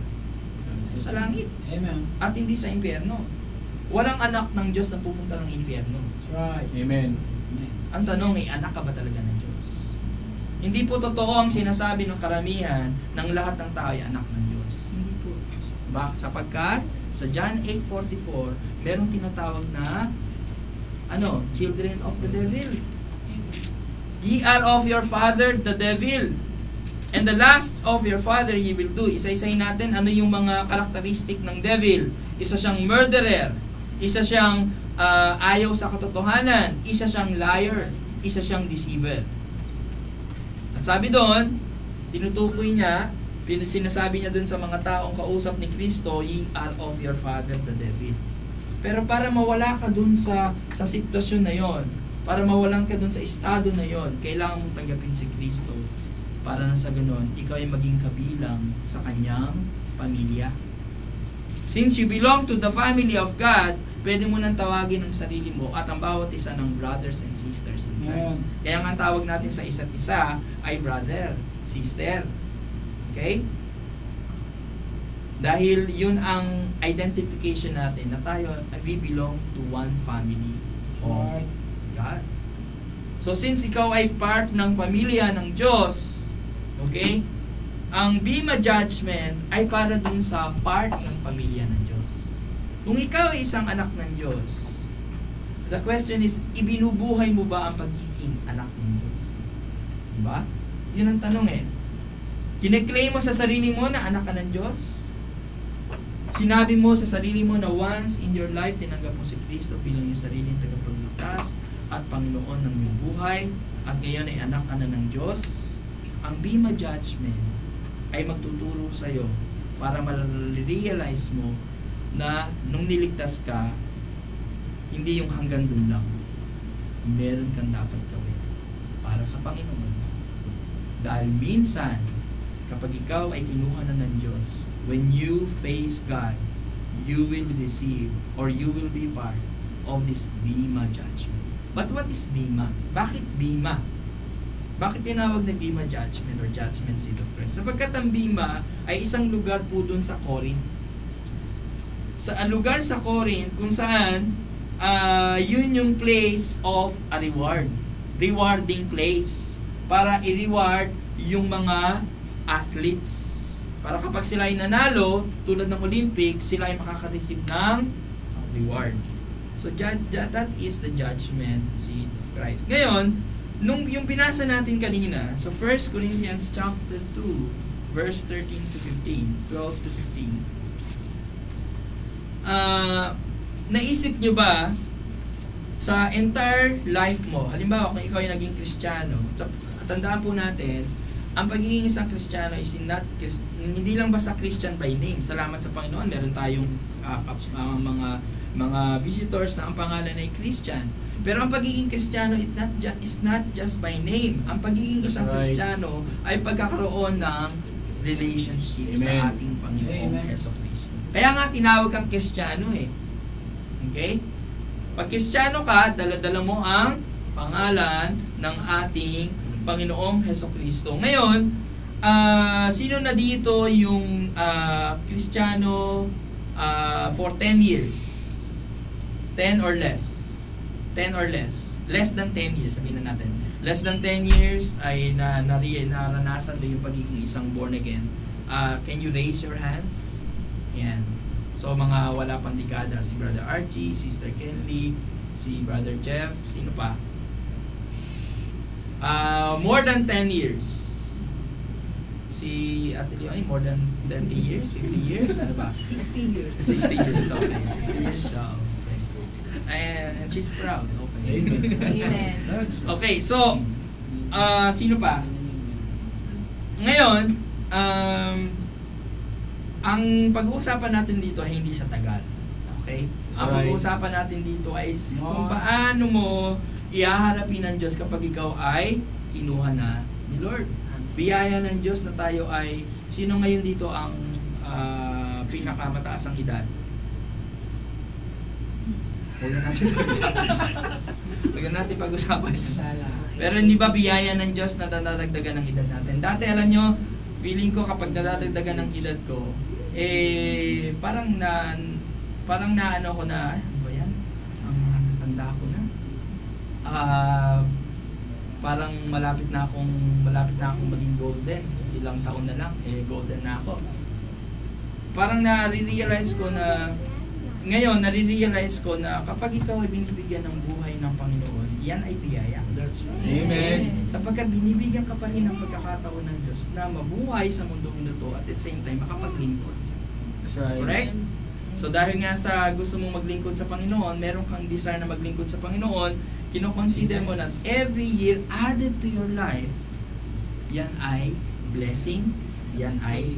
Sa langit. Amen. At hindi sa impyerno. Walang anak ng Diyos na pupunta ng impyerno. That's right. Amen. Ang tanong ay, anak ka ba talaga ng Diyos? Hindi po totoo ang sinasabi ng karamihan ng lahat ng tao ay anak ng Diyos. Hindi po. Sapagkat sa John 8:44, merong tinatawag na children of the devil. Ye are of your father the devil. And the last of your father ye will do. Isa-isayin natin ano yung mga karakteristik ng devil. Isa siyang murderer. Isa siyang ayaw sa katotohanan. Isa siyang liar. Isa siyang deceiver. At sabi doon, tinutukoy niya, sinasabi niya doon sa mga taong kausap ni Kristo, ye are of your father the devil. Pero para mawala ka doon sa sitwasyon na yon, para mawalan ka doon sa estado na yon, kailangan mong tanggapin si Kristo. Para na sa ganon, ikaw ay maging kabilang sa kanyang pamilya. Since you belong to the family of God, pwede mo nang tawagin ang sarili mo at ang bawat isa ng brothers and sisters in Christ. Kaya nga ang tawag natin sa isa't isa ay brother, sister. Okay? Dahil yun ang identification natin na tayo, we belong to one family of God. So since ikaw ay part ng pamilya ng Diyos, okay, ang Bema Judgment ay para dun sa part ng pamilya ng Diyos. Kung ikaw ay isang anak ng Diyos, the question is, ibinubuhay mo ba ang pagiging anak ng Diyos? Diba? Yun ang tanong eh. Kine-claim mo sa sarili mo na anak ka ng Diyos? Sinabi mo sa sarili mo na once in your life, tinanggap mo si Kristo bilang yung sariling tagapagligtas at Panginoon ng iyong buhay, at ngayon ay anak ka na ng Diyos, ang Bema Judgment ay magtuturo sa iyo para ma-realize mo na nung niligtas ka, hindi yung hanggang dun lang. Meron kang dapat gawin para sa Panginoon. Dahil minsan, kapag ikaw ay kinuha na ng Diyos, when you face God, you will receive or you will be part of this Bema Judgment. But what is Bema? Bakit Bema? Bakit tinawag na Bema Judgment or Judgment Seat of Christ? Sapagkat ang Bema ay isang lugar po dun sa Corinth. Sa lugar sa Corinth kung saan yun yung place of a reward. Rewarding place. Para i-reward yung mga athletes. Para kapag sila ay nanalo, tulad ng Olympics, sila ay makaka-receive ng reward. So that is the Judgment Seat of Christ. Ngayon, nung yung binasa natin kanina sa 1 Corinthians chapter 2, verse 13 to 15, 12 to 15, naisip nyo ba sa entire life mo, halimbawa kung ikaw ay naging Kristiyano, tandaan po natin, ang pagiging isang Kristiyano is hindi lang basta Christian by name. Salamat sa Panginoon, meron tayong mga visitors na ang pangalan ay Christian. Pero ang pagiging Kristiyano is not just by name. Ang pagiging isang Kristiyano ay pagkakaroon ng relationship sa ating Panginoong Jesucristo. Kaya nga tinawag kang Kristiyano eh. Okay? Pag Kristiyano ka, dala-dala mo ang pangalan ng ating Panginoong Jesucristo. Ngayon, sino na dito yung Kristiyano for 10 years? 10 or less? 10 or less? Less than 10 years, sabihin na natin. Less than 10 years ay naranasan mo yung pagiging isang born again. Can you raise your hands? Yan. So, mga wala pang dekada, si Brother Archie, Sister Kelly, si Brother Jeff, sino pa? More than 10 years. Si Ate Leonie, more than 30 years, 50 years, ano ba? 60 years. 60 years, okay. 60 years daw. Okay. And she's proud. Okay. Amen. Okay, so, sino pa? Ngayon, ang pag-uusapan natin dito ay hindi sa tagal. Okay? Ang pag-uusapan natin dito ay kung paano mo ihaharapin ng Diyos kapag ikaw ay kinuha na ni Lord. Biyaya ng Diyos na tayo ay, sino ngayon dito ang pinakamataas ang edad? Huwag na natin pag-usapan. Huwag na natin pag-usapan. Pero hindi ba biyaya ng Diyos na nadadagdagan ng edad natin? Dati alam nyo, feeling ko kapag nadadagdagan ng edad ko, parang na ano ko na, ano ba yan? Ang tanda ko na. Parang malapit na akong maging golden. Ilang taon na lang, golden na ako. Parang nare-realize ko na kapag ikaw ay binibigyan ng buhay ng Panginoon, yan ay biyaya. That's right. Amen. Sapagkat binibigyan ka pa rin ng pagkakataon ng Diyos na mabuhay sa mundong ito at at the same time makapaglingkod. That's right. Correct? So dahil nga sa gusto mong maglingkod sa Panginoon, meron kang desire na maglingkod sa Panginoon, kinoconsider mo na every year added to your life, yan ay blessing, yan ay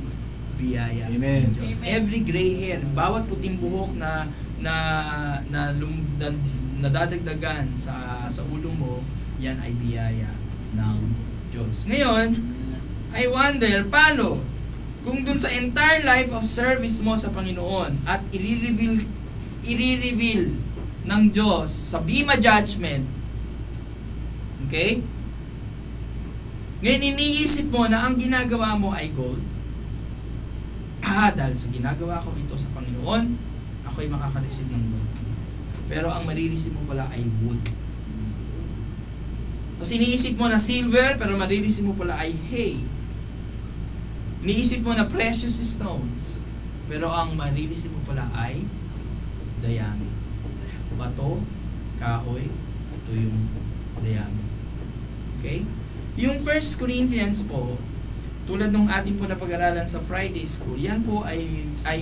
biyaya Amen. ng Diyos. Every gray hair, bawat puting buhok na nadadagdagan sa ulo mo, yan ay biyaya ng Diyos. Ngayon, I wonder, paano kung dun sa entire life of service mo sa Panginoon at i-reveal ng Diyos sa Bema Judgment, okay? Ngayon, iniisip mo na ang ginagawa mo ay gold. Dahil sa ginagawa ko ito sa Panginoon, ako'y makaka-receive ng gold. Pero ang marireceive mo pala ay wood. Kasi iniisip mo na silver, pero marireceive mo pala ay hay. Iniisip mo na precious stones, pero ang marireceive mo pala ay dayami. Bato, kahoy, ito yung dayami. Okay? Yung 1 Corinthians po, tulad nung ating po napag-aralan sa Friday School, yan po ay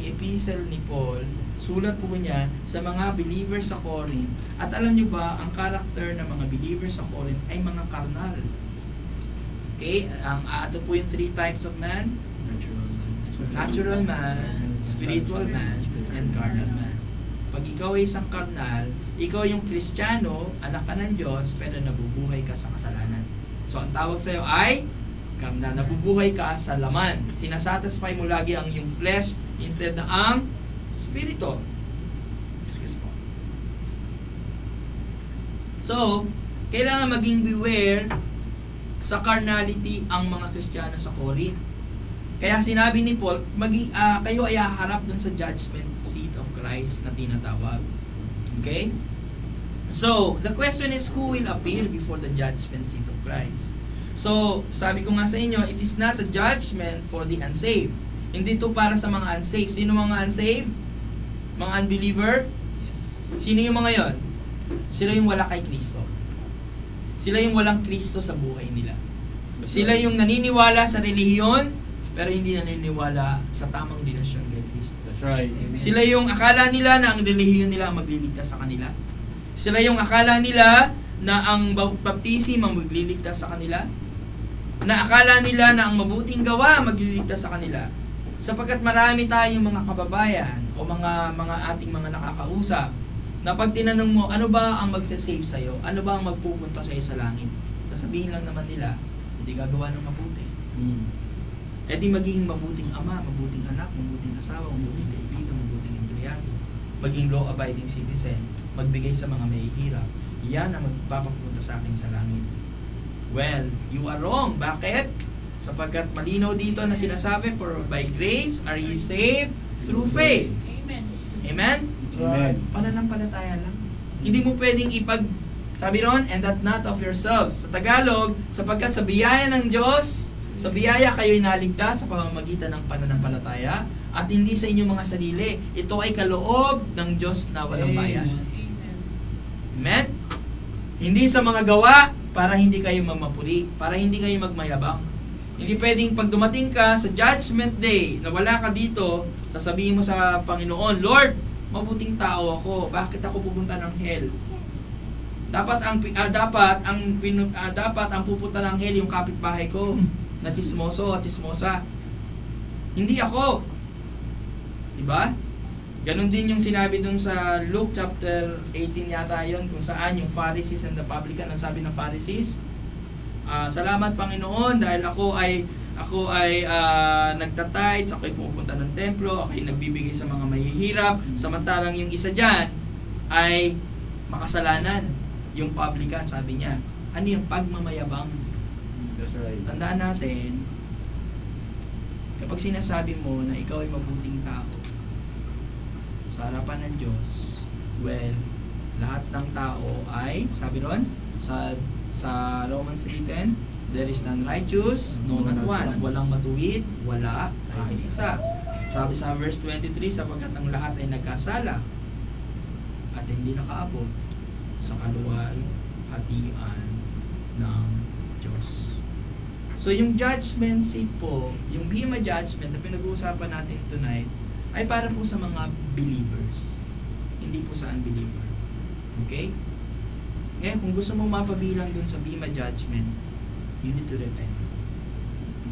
epistle ni Paul. Sulat po niya sa mga believers sa Corinth. At alam niyo ba, ang character ng mga believers sa Corinth ay mga karnal. Okay? Ito po yung 3 types of man. Natural man, spiritual man, and carnal man. Pag ikaw ay isang karnal, ikaw yung Kristiyano, anak ka ng Diyos, pero nabubuhay ka sa kasalanan. So, ang tawag sa'yo ay karnal. Nabubuhay ka sa laman. Sinasatisfy mo lagi ang yung flesh instead na ang spirito. Excuse po. So, kailangan maging beware sa carnality ang mga Kristiyano sa Corinth. Kaya sinabi ni Paul, kayo ay haharap dun sa judgment seat of Christ na tinatawag. Okay? So, the question is, who will appear before the judgment seat of Christ? So, sabi ko nga sa inyo, it is not a judgment for the unsaved. Hindi to para sa mga unsaved. Sino mga unsaved? Mga unbeliever? Sino yung mga yon? Sila yung wala kay Kristo. Sila yung walang Kristo sa buhay nila. Sila yung naniniwala sa relihiyon, pero hindi naniniwala sa tamang relasyon kay Kristo. That's right. Amen. Sila yung akala nila na ang relihiyon nila ang magliligtas sa kanila. Sila yung akala nila na ang baptism ang magliligtas sa kanila. Na akala nila na ang mabuting gawa magliligtas sa kanila. Sapagkat marami tayong mga kababayan o mga ating mga nakakausap na pag tinanong mo, ano ba ang magsasave sa'yo? Ano ba ang magpupunta sa'yo sa langit? Sasabihin lang naman nila, hindi gagawa ng mabuti. E di magiging mabuting ama, mabuting anak, mabuting asawa, mabuting kaibigan, mabuting empleyado, maging law-abiding citizen, magbigay sa mga mahihirap. Yan ang magpapapunta sa akin sa langit. Well, you are wrong. Bakit? Sapagkat malinaw dito na sinasabi, for by grace are ye saved through faith. Amen. Amen? Amen. Pananampalataya lang. Hindi mo pwedeng sabi ron, and that not of yourselves. Sa Tagalog, sapagkat sa biyaya ng Diyos, sa biyaya kayo'y naligtas sa pamamagitan ng pananampalataya at hindi sa inyong mga sarili. Ito ay kaloob ng Diyos na walang bayan. Amen? Hindi sa mga gawa para hindi kayo mamapuri, para hindi kayo magmayabang. Hindi pwedeng pag dumating ka sa judgment day na wala ka dito, sasabihin mo sa Panginoon, Lord, mabuting tao ako. Bakit ako pupunta ng hell? Dapat ang pupunta ng hell yung kapitbahay ko na chismoso at chismosa. Hindi ako. Diba? Ganon din yung sinabi dun sa Luke chapter 18 yata yon, kung saan yung Pharisees and the publican, ang sabi ng Pharisees, salamat Panginoon dahil ako ay ako ay nagtatides, ako ay pumupunta ng templo, ako ay nagbibigay sa mga mahihirap, samantalang yung isa dyan ay makasalanan. Yung publican, sabi niya, ano yung pagmamayabang? That's right. Tandaan natin, kapag sinasabi mo na ikaw ay mabuting tao sa harapan ng Diyos, well, lahat ng tao ay, sabi ron, sa Romans 3:10, there is none righteous, no not one. Walang matuwid, wala kahit isa. Sabi sa verse 23, sapagkat ang lahat ay nagkasala at hindi nakaabot sa kaluwalhatian ng Diyos. So yung judgment seat po, yung Bema judgment na pinag-uusapan natin tonight, ay para po sa mga believers, hindi po sa unbeliever. Okay? Ngayon, kung gusto mong mapabilang dun sa Bema judgment, you need to repent.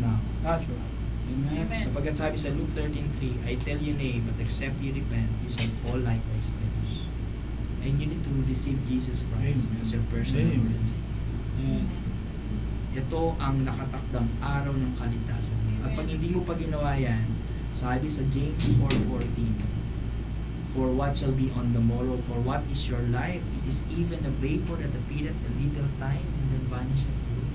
Now, That's right. Amen. sapagkat sabi sa Luke 13:3, I tell you nay, but except you repent, you shall all likewise perish. And you need to receive Jesus Christ as your personal Amen. Lord and Savior. Ito ang nakatakdang araw ng kaligtasan. At pag hindi mo pa ginawa yan, sabi sa James 4:14, for what shall be on the morrow, for what is your life? It is even a vapor that appeareth a little time and then vanisheth away.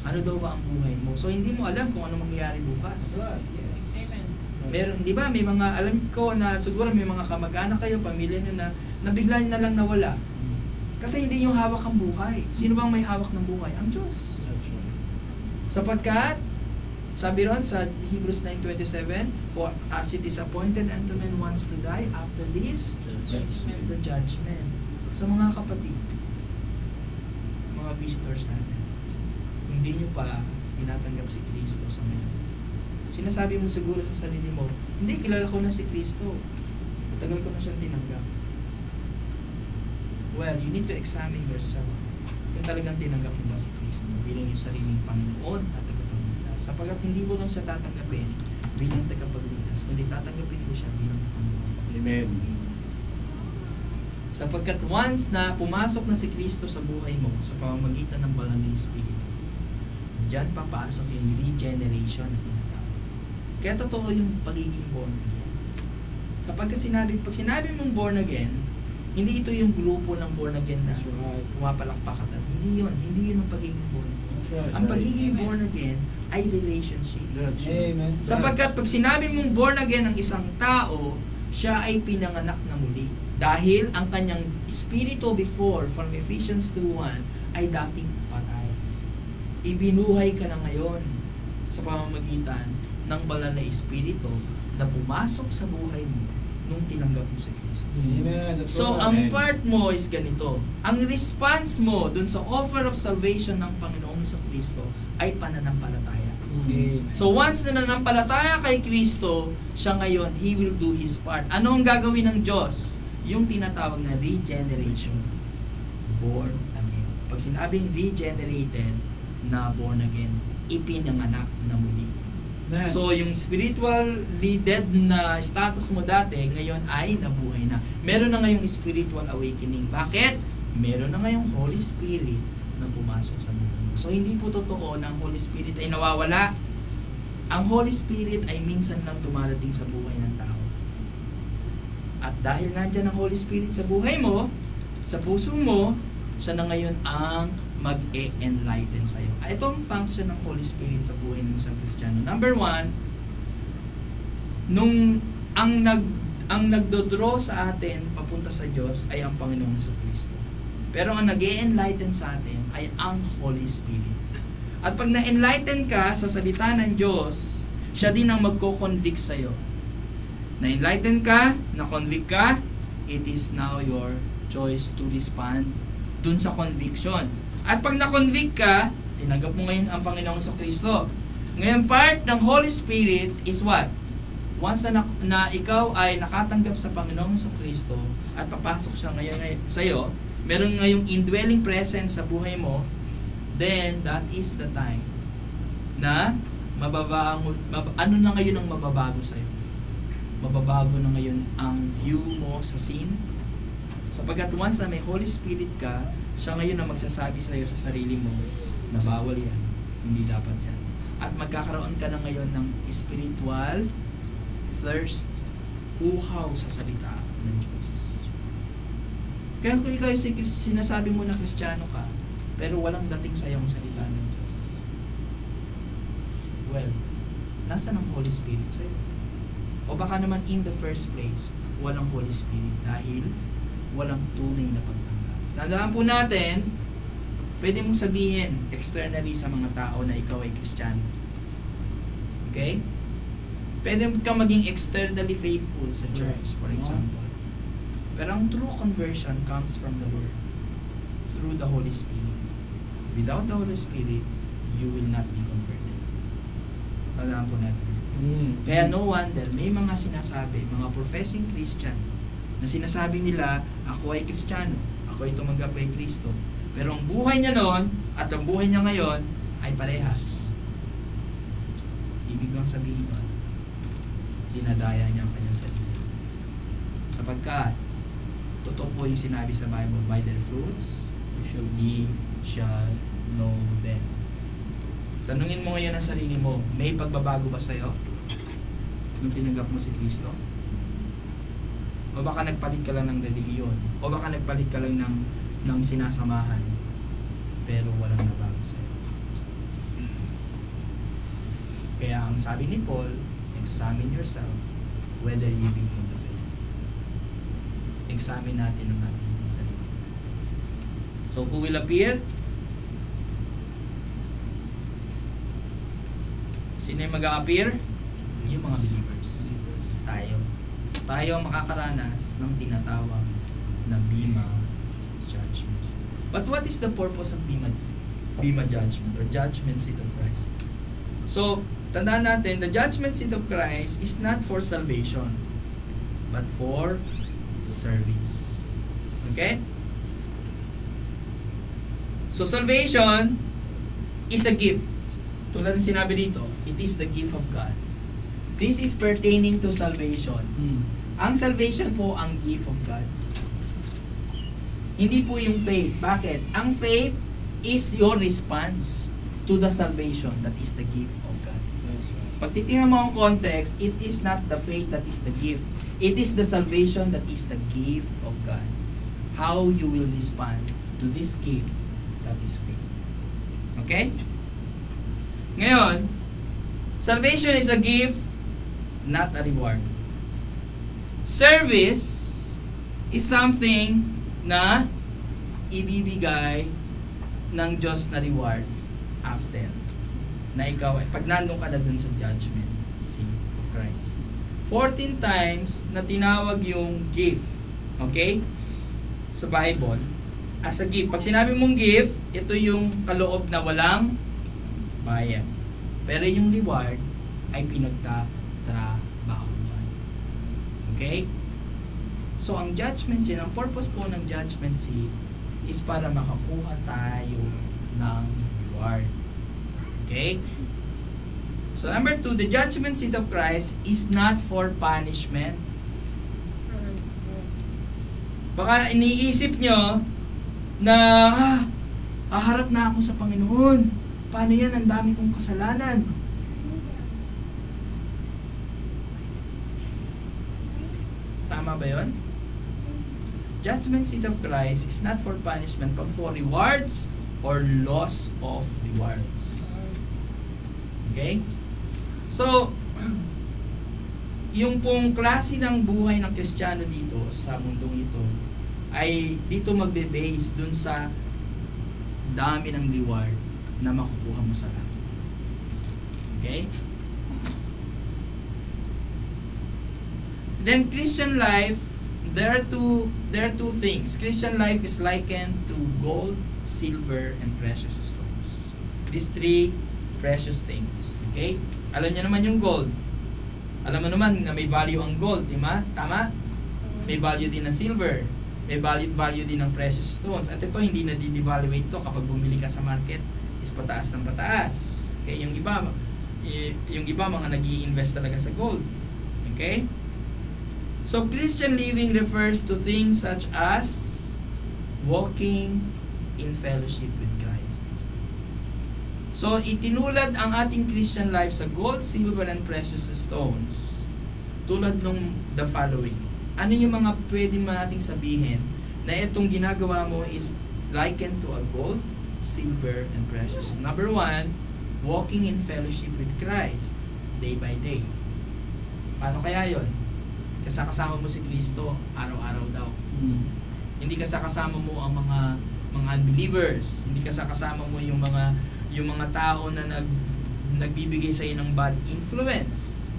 Ano daw ba ang buhay mo? So hindi mo alam kung ano mangyayari bukas. Yes. Amen. Meron, di ba, may mga, alam ko na siguro may mga kamag-anak kayo, pamilya nyo na bigla na lang nawala. Kasi hindi nyo hawak ang buhay. Sino bang may hawak ng buhay? Ang Diyos. That's right. Sapagkat, sabi ron sa Hebrews 9:27, for as it is appointed unto men once to die, after this, Judgment. the judgment. So mga kapatid, mga visitors natin, kung hindi nyo pa tinatanggap si Kristo sa ngayon, sinasabi mo siguro sa sarili mo, hindi, kilala ko na si Kristo. Matagal ko na siyang tinanggap. Well, you need to examine yourself kung talagang tinanggap mo ba si Kristo bilang yung sariling Panginoon at tagapagligtas. Sapagkat hindi mo lang siya tatanggapin bilang tagapagligtas, kundi tatanggapin mo siya bilang Panginoon. Amen. Sapagkat once na pumasok na si Kristo sa buhay mo sa pamamagitan ng banal na Espiritu, diyan papasok yung regeneration na tinatawag. Kaya totoo yung pagiging born again. Sapagkat pag sinabi mong born again, hindi ito yung grupo ng born again na pumapalakpak ka. Hindi yun ang pagiging born again. Ang pagiging born again ay relationship. That's right. Amen. Sapagkat pag sinabi mong born again ang isang tao, siya ay pinanganak na muli. Dahil ang kanyang espiritu before, from Ephesians 2:1, ay dating patay. Ibinuhay ka na ngayon sa pamamagitan ng banal na espiritu na pumasok sa buhay mo nung tinanggap mo si Kristo. Amen. So, ang part mo is ganito. Ang response mo dun sa offer of salvation ng Panginoong sa Kristo ay pananampalataya. Amen. So, once na nanampalataya kay Kristo, siya ngayon, He will do His part. Ano ang gagawin ng Diyos? Yung tinatawag na regeneration. Born again. Pag sinabing regenerated na born again, ipinanganak na muli. So, yung spiritually dead na status mo dati, ngayon ay nabuhay na. Meron na ngayong spiritual awakening. Bakit? Meron na ngayong Holy Spirit na pumasok sa buhay mo. So, hindi po totoo na ang Holy Spirit ay nawawala. Ang Holy Spirit ay minsan lang dumarating sa buhay ng tao. At dahil nandyan ang Holy Spirit sa buhay mo, sa puso mo, siya na ngayon ang mag-e-enlighten sa'yo. Ito ang function ng Holy Spirit sa buhay ng isang Kristiyano. Number 1, ang nagdodraw sa atin papunta sa Diyos ay ang Panginoong Jesucristo. Pero ang nag-e-enlighten sa atin ay ang Holy Spirit. At pag na-enlighten ka sa salita ng Diyos, siya din ang magko-convict sa'yo. Na-enlighten ka, na-convict ka, it is now your choice to respond dun sa conviction. At pag na-convict ka, tinanggap mo ngayon ang Panginoong Jesucristo. Ngayon, part ng Holy Spirit is what? Once na ikaw ay nakatanggap sa Panginoong Jesucristo at papasok siya ngayon sa'yo, meron ngayong indwelling presence sa buhay mo, then that is the time na ano na ngayon ang mababago sa'yo? Mababago na ngayon ang view mo sa sin. Sapagkat once na may Holy Spirit ka, siya ngayon na magsasabi sa iyo sa sarili mo na bawal yan, hindi dapat yan. at magkakaroon ka na ngayon ng spiritual thirst, uhaw sa salita ng Diyos. Kaya kung ikaw sinasabi mo na Kristiyano ka, pero walang dating sa iyong salita ng Diyos, well, nasa ng Holy Spirit sa iyo? O baka naman in the first place, walang Holy Spirit dahil walang tunay na pagtanggap. Tandaan po natin, pwede mong sabihin externally sa mga tao na ikaw ay Kristiyano. Okay? Pwede kang maging externally faithful sa church, for example. Pero ang true conversion comes from the Word, through the Holy Spirit. Without the Holy Spirit, you will not be converted. Tandaan po natin. Kaya no wonder, may mga sinasabi, mga professing Christian, na sinasabi nila, ako ay Kristiyano, ako ay tumanggap kay Kristo. Pero ang buhay niya noon, at ang buhay niya ngayon, ay parehas. Ibig lang sabihin nun, dinadaya niya ang kanyang sarili. Sapagkat, totoo po yung sinabi sa Bible, by their fruits, ye shall know them. Tanungin mo ngayon ang sarili mo, may pagbabago ba sa'yo nung tinanggap mo si Kristo? O baka nagpalit ka lang ng relihiyon? O baka nagpalit ka lang ng sinasamahan? Pero walang nabago sa'yo. Kaya ang sabi ni Paul, examine yourself whether you be in the faith. Examine natin ang ating sarili. So who will appear? Sino yung mag-a-appear? Yung mga believers. Tayo. Tayo ang makakaranas ng tinatawag na Bema Judgment. But what is the purpose of Bema Judgment or Judgment Seat of Christ? So, tandaan natin, the Judgment Seat of Christ is not for salvation, but for service. Okay? So, salvation is a gift. Tulad ng sinabi dito, it is the gift of God. This is pertaining to salvation. Ang salvation po ang gift of God. Hindi po yung faith. Bakit? Ang faith is your response to the salvation that is the gift of God. Pag titingnan mo ang context, it is not the faith that is the gift. It is the salvation that is the gift of God. How you will respond to this gift that is faith. Okay? Ngayon, salvation is a gift, not a reward. Service is something na ibibigay ng Diyos na reward after. Na ikaw, pag nandun ka na dun sa judgment seat of Christ. 14 times na tinawag yung gift, okay? Sa Bible, as a gift. Pag sinabi mong gift, ito yung kaloob na walang bayad. Pero yung reward ay pinagtatrabaho yan. Okay? So, ang judgment seat, ang purpose po ng judgment seat is para makakuha tayo ng reward. Okay? So, number 2, the judgment seat of Christ is not for punishment. Baka iniisip nyo na, haharap na ako sa Panginoon. Paano yan? Ang dami kong kasalanan. Tama ba yun? Judgment seat of Christ is not for punishment but for rewards or loss of rewards. Okay? So, yung pong klase ng buhay ng Kristiyano dito sa mundong ito ay dito magbe-base dun sa dami ng reward na makukuha mo sa langit. Okay? Then Christian life, there are two things. Christian life is likened to gold, silver, and precious stones. These three precious things. Okay? Alam niyo naman yung gold. Alam mo naman na may value ang gold, di ba? Tama? May value din ng silver. May value din ng precious stones. At ito, hindi na di-devaluate to kapag bumili ka sa market. Is pataas ng pataas. Okay? Yung iba mga nag-i-invest talaga sa gold. Okay? So, Christian living refers to things such as walking in fellowship with Christ. So, itinulad ang ating Christian life sa gold, silver, and precious stones. Tulad nung the following. Ano yung mga pwede nating sabihin na itong ginagawa mo is likened to a gold, silver, and precious? Number 1, walking in fellowship with Christ day by day. Paano kaya yon? Kasama mo si Kristo araw-araw daw. Hindi kasama mo ang mga unbelievers. Hindi kasama mo yung mga tao na nagbibigay sa iyo ng bad influence.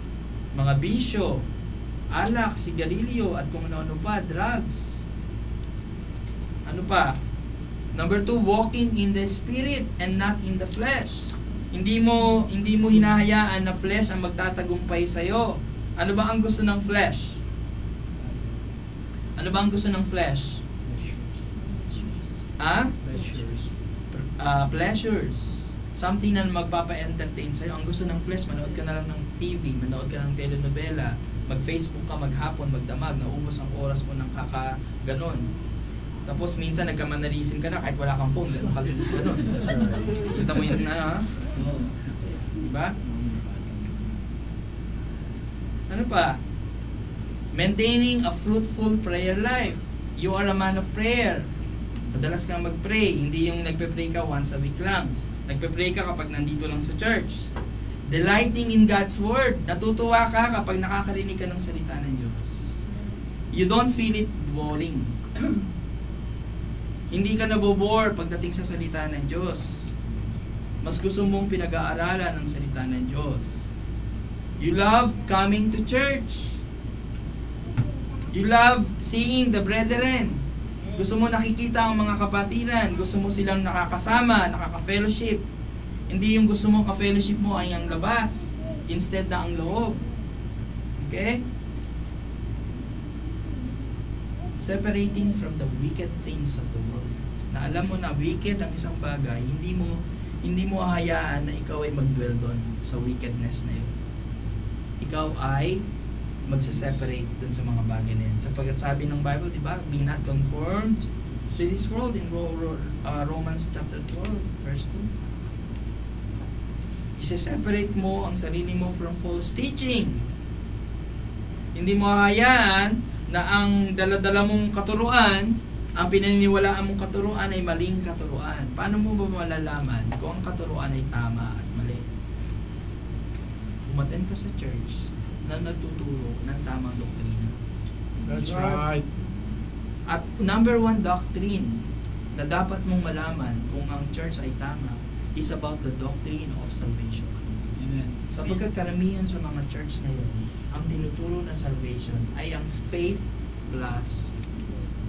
Mga bisyo, alak, sigarilyo, at kung ano-ano pa, drugs. Ano pa? Number 2, walking in the spirit and not in the flesh. Hindi mo hinahayaan na flesh ang magtatagumpay sa iyo. Ano ba ang gusto ng flesh? Ano ba ang gusto ng flesh? Pleasures. Something na magpapa-entertain sa'yo. Ang gusto ng flesh, manood ka na lang ng TV, manood ka ng telenovela, mag-Facebook ka maghapon, magdamag, naubos ang oras mo ng ganon. Tapos minsan nagkamanalisim ka na kahit wala kang phone, ganon. Kita mo yun na, ha? Diba? Ano pa? Maintaining a fruitful prayer life. You are a man of prayer. Madalas kang mag-pray, hindi yung nagpe-pray ka once a week lang. Nagpe-pray ka kapag nandito lang sa church. Delighting in God's Word. Natutuwa ka kapag nakakarinig ka ng salita ng Diyos. You don't feel it boring. Hindi ka nabobore pagdating sa salita ng Diyos. Mas gusto mong pinag-aaralan ng salita ng Diyos. You love coming to church. You love seeing the brethren. Gusto mo nakikita ang mga kapatiran. Gusto mo silang nakakasama, nakaka-fellowship. Hindi yung gusto mong ka-fellowship mo ay ang labas. Instead na ang loob. Okay? Separating from the wicked things of the world. Na alam mo na wicked ang isang bagay, hindi mo hahayaan na ikaw ay mag-dwell doon sa wickedness na yun. Ikaw ay magsa-separate dun sa mga bagay na yun. Sapagkat sabi ng Bible, di ba? Be not conformed to this world in Romans chapter 12, verse 2. Isa-separate mo ang sarili mo from false teaching. Hindi mo hahayaan na ang dala-dala mong katuruan, ang pinaniniwalaan mong katuruan ay maling katuruan. Paano mo ba malalaman kung ang katuruan ay tama at mali? Umattend ka sa church na nagtuturo ng tamang doktrina. That's right. At number 1 doctrine na dapat mong malaman kung ang church ay tama is about the doctrine of salvation. Amen. Sapagkat karamihan sa mga church ngayon, ang tinuturo na salvation ay ang faith plus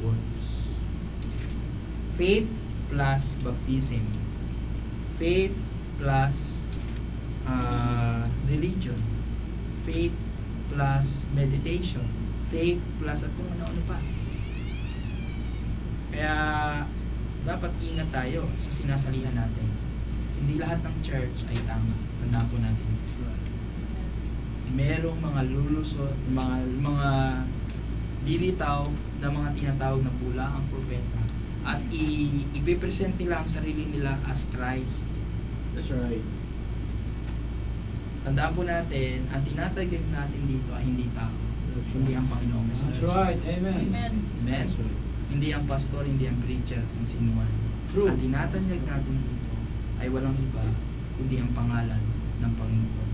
works. Faith plus baptism. Faith plus religion. Faith plus meditation. Faith plus at kung ano-ano pa. Kaya dapat ingat tayo sa sinasalihan natin. Hindi lahat ng church ay tama. Tandaan po natin. Merong mga lulusot, mga lilitaw na mga tinatawag na bulaang propeta at ipipresent nila ang sarili nila as Christ. That's right. Tandaan po natin, ang tinatagig natin dito ay hindi tao, hindi ang Panginoong That's Yesus. right. Amen. Amen. Amen? That's right. Hindi ang pastor, hindi ang preacher, kung sino man. True. Ang tinatanyag natin dito ay walang iba, kundi ang pangalan ng Panginoon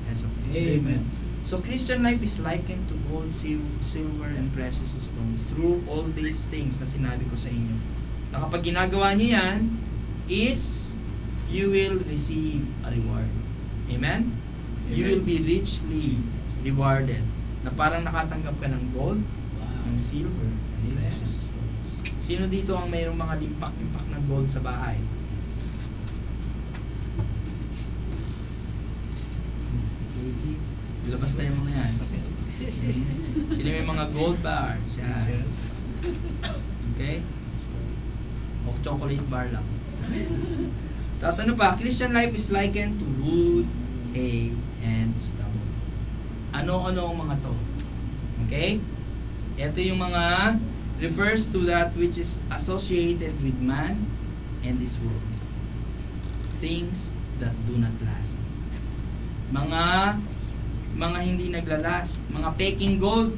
Jesus Christ. Amen. So Christian life is likened to gold, silver, and precious stones through all these things na sinabi ko sa inyo. Na kapag ginagawa niyo yan, is you will receive a reward. Amen? You will be richly rewarded. Na parang nakatanggap ka ng gold, ng silver, and precious stones. Sino dito ang mayroong mga limpak-limpak ng gold sa bahay? Labas na yung mga yan. Sino may mga gold bars? Yan. Okay? O chocolate bar lang. Tapos ano pa? Christian life is likened to wood, hay, and stubble. Ano-ano ang mga to? Okay? Ito yung mga refers to that which is associated with man and this world. Things that do not last. Mga hindi naglalast, mga peking gold,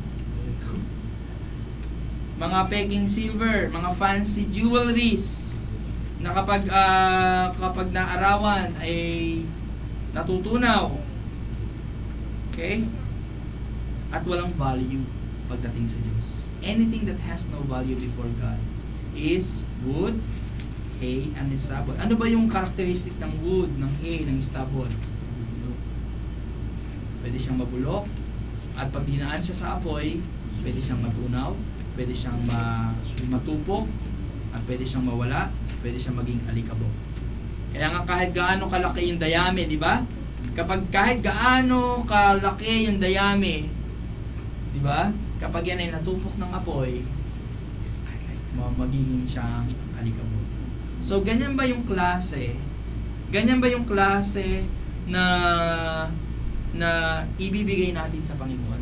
mga peking silver, mga fancy jewelries na kapag naarawan ay natutunaw. Okay? At walang value pagdating sa Diyos. Anything that has no value before God is wood, hay, and stubble. Ano ba yung characteristic ng wood, ng hay, ng stubble? Pwede siyang mabulok, at pag dinaan siya sa apoy, pwede siyang matunaw, pwede siyang matupok, at pwede siyang mawala, pwede siyang maging alikabok. Kaya nga kahit gaano kalaki yung dayami, di ba? Kahit gaano kalaki yung dayami, di ba? Kapag yan ay natupok ng apoy, magiging siyang alikabok. So, ganyan ba yung klase? Ganyan ba yung klase na ibibigay natin sa Panginoon?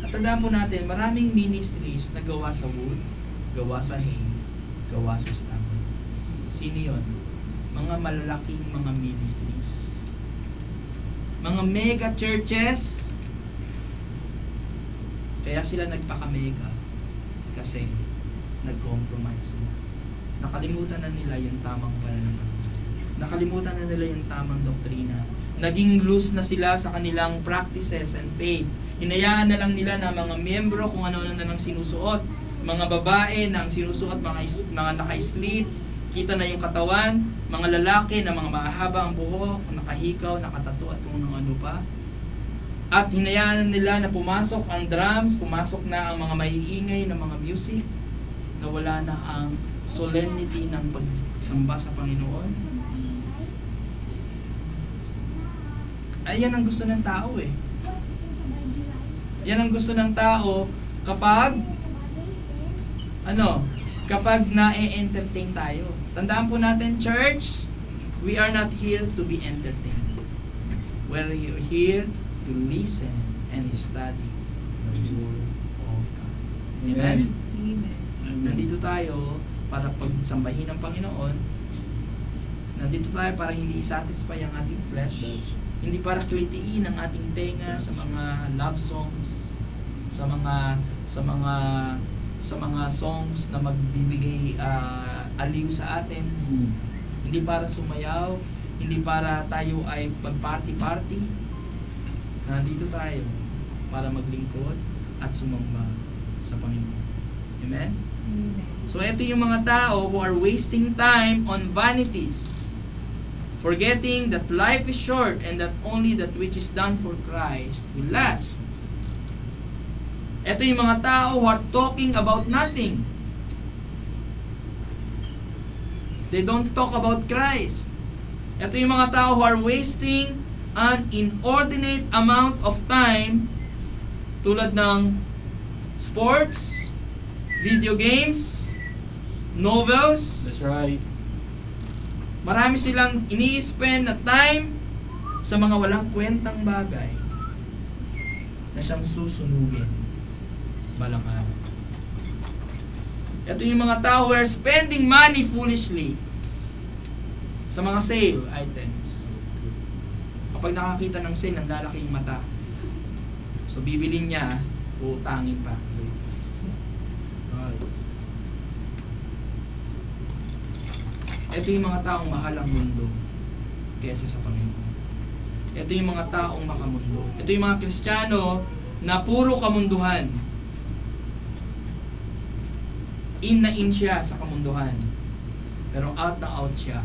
At tandaan po natin, maraming ministries na gawa sa wood, gawa sa hay, gawa sa stubble. Sino yun? Mga malalaking mga ministries. Mga mega churches. Kaya sila nagpaka-mega kasi nag-compromise sila. Nakalimutan na nila yung tamang pananampalataya. Nakalimutan na nila yung tamang doktrina. Naging loose na sila sa kanilang practices and faith. Hinayaan na lang nila na mga miyembro kung ano na lang sinusuot. Mga babae na ang sinusuot, mga naka-slit, kita na yung katawan. Mga lalaki na mga mahaba ang buhok, nakahikaw, nakatato at kung ano pa. At hinayaan nila na pumasok ang drums, pumasok na ang mga maiingay na mga music, na wala na ang solemnity ng pagsamba sa Panginoon. Ayan ang gusto ng tao eh. Yan ang gusto ng tao kapag kapag na-entertain tayo. Tandaan po natin, church, we are not here to be entertained. We're here to listen and study the Word of God. Amen? Amen. Nandito tayo para pagsambahin ng Panginoon. Nandito tayo para hindi satisfy ang ating flesh. Hindi para klitiin ang ating tenga sa mga love songs, sa mga songs na magbibigay aliw sa atin. Hindi para sumayaw, hindi para tayo ay pag-party-party. Nandito tayo para maglingkod at sumamba sa Panginoon. Amen? Amen. So ito yung mga tao who are wasting time on vanities, forgetting that life is short and that only that which is done for Christ will last. Ito yung mga tao who are talking about nothing. They don't talk about Christ. Ito yung mga tao who are wasting an inordinate amount of time tulad ng sports, video games, novels. That's right. Marami silang ini-spend na time sa mga walang kwentang bagay na siyang susunugin balang araw. Ito yung mga tao who are spending money foolishly sa mga sale items. Kapag nakakita ng sale, ang lalaki yung mata. So bibilin niya, uutangin pa. Right. Ito yung mga taong mahal ang mundo kesa sa Panginoon. Ito yung mga taong makamundo. Ito yung mga Kristiyano na puro kamunduhan. In na in siya sa kamunduhan. Pero out na out siya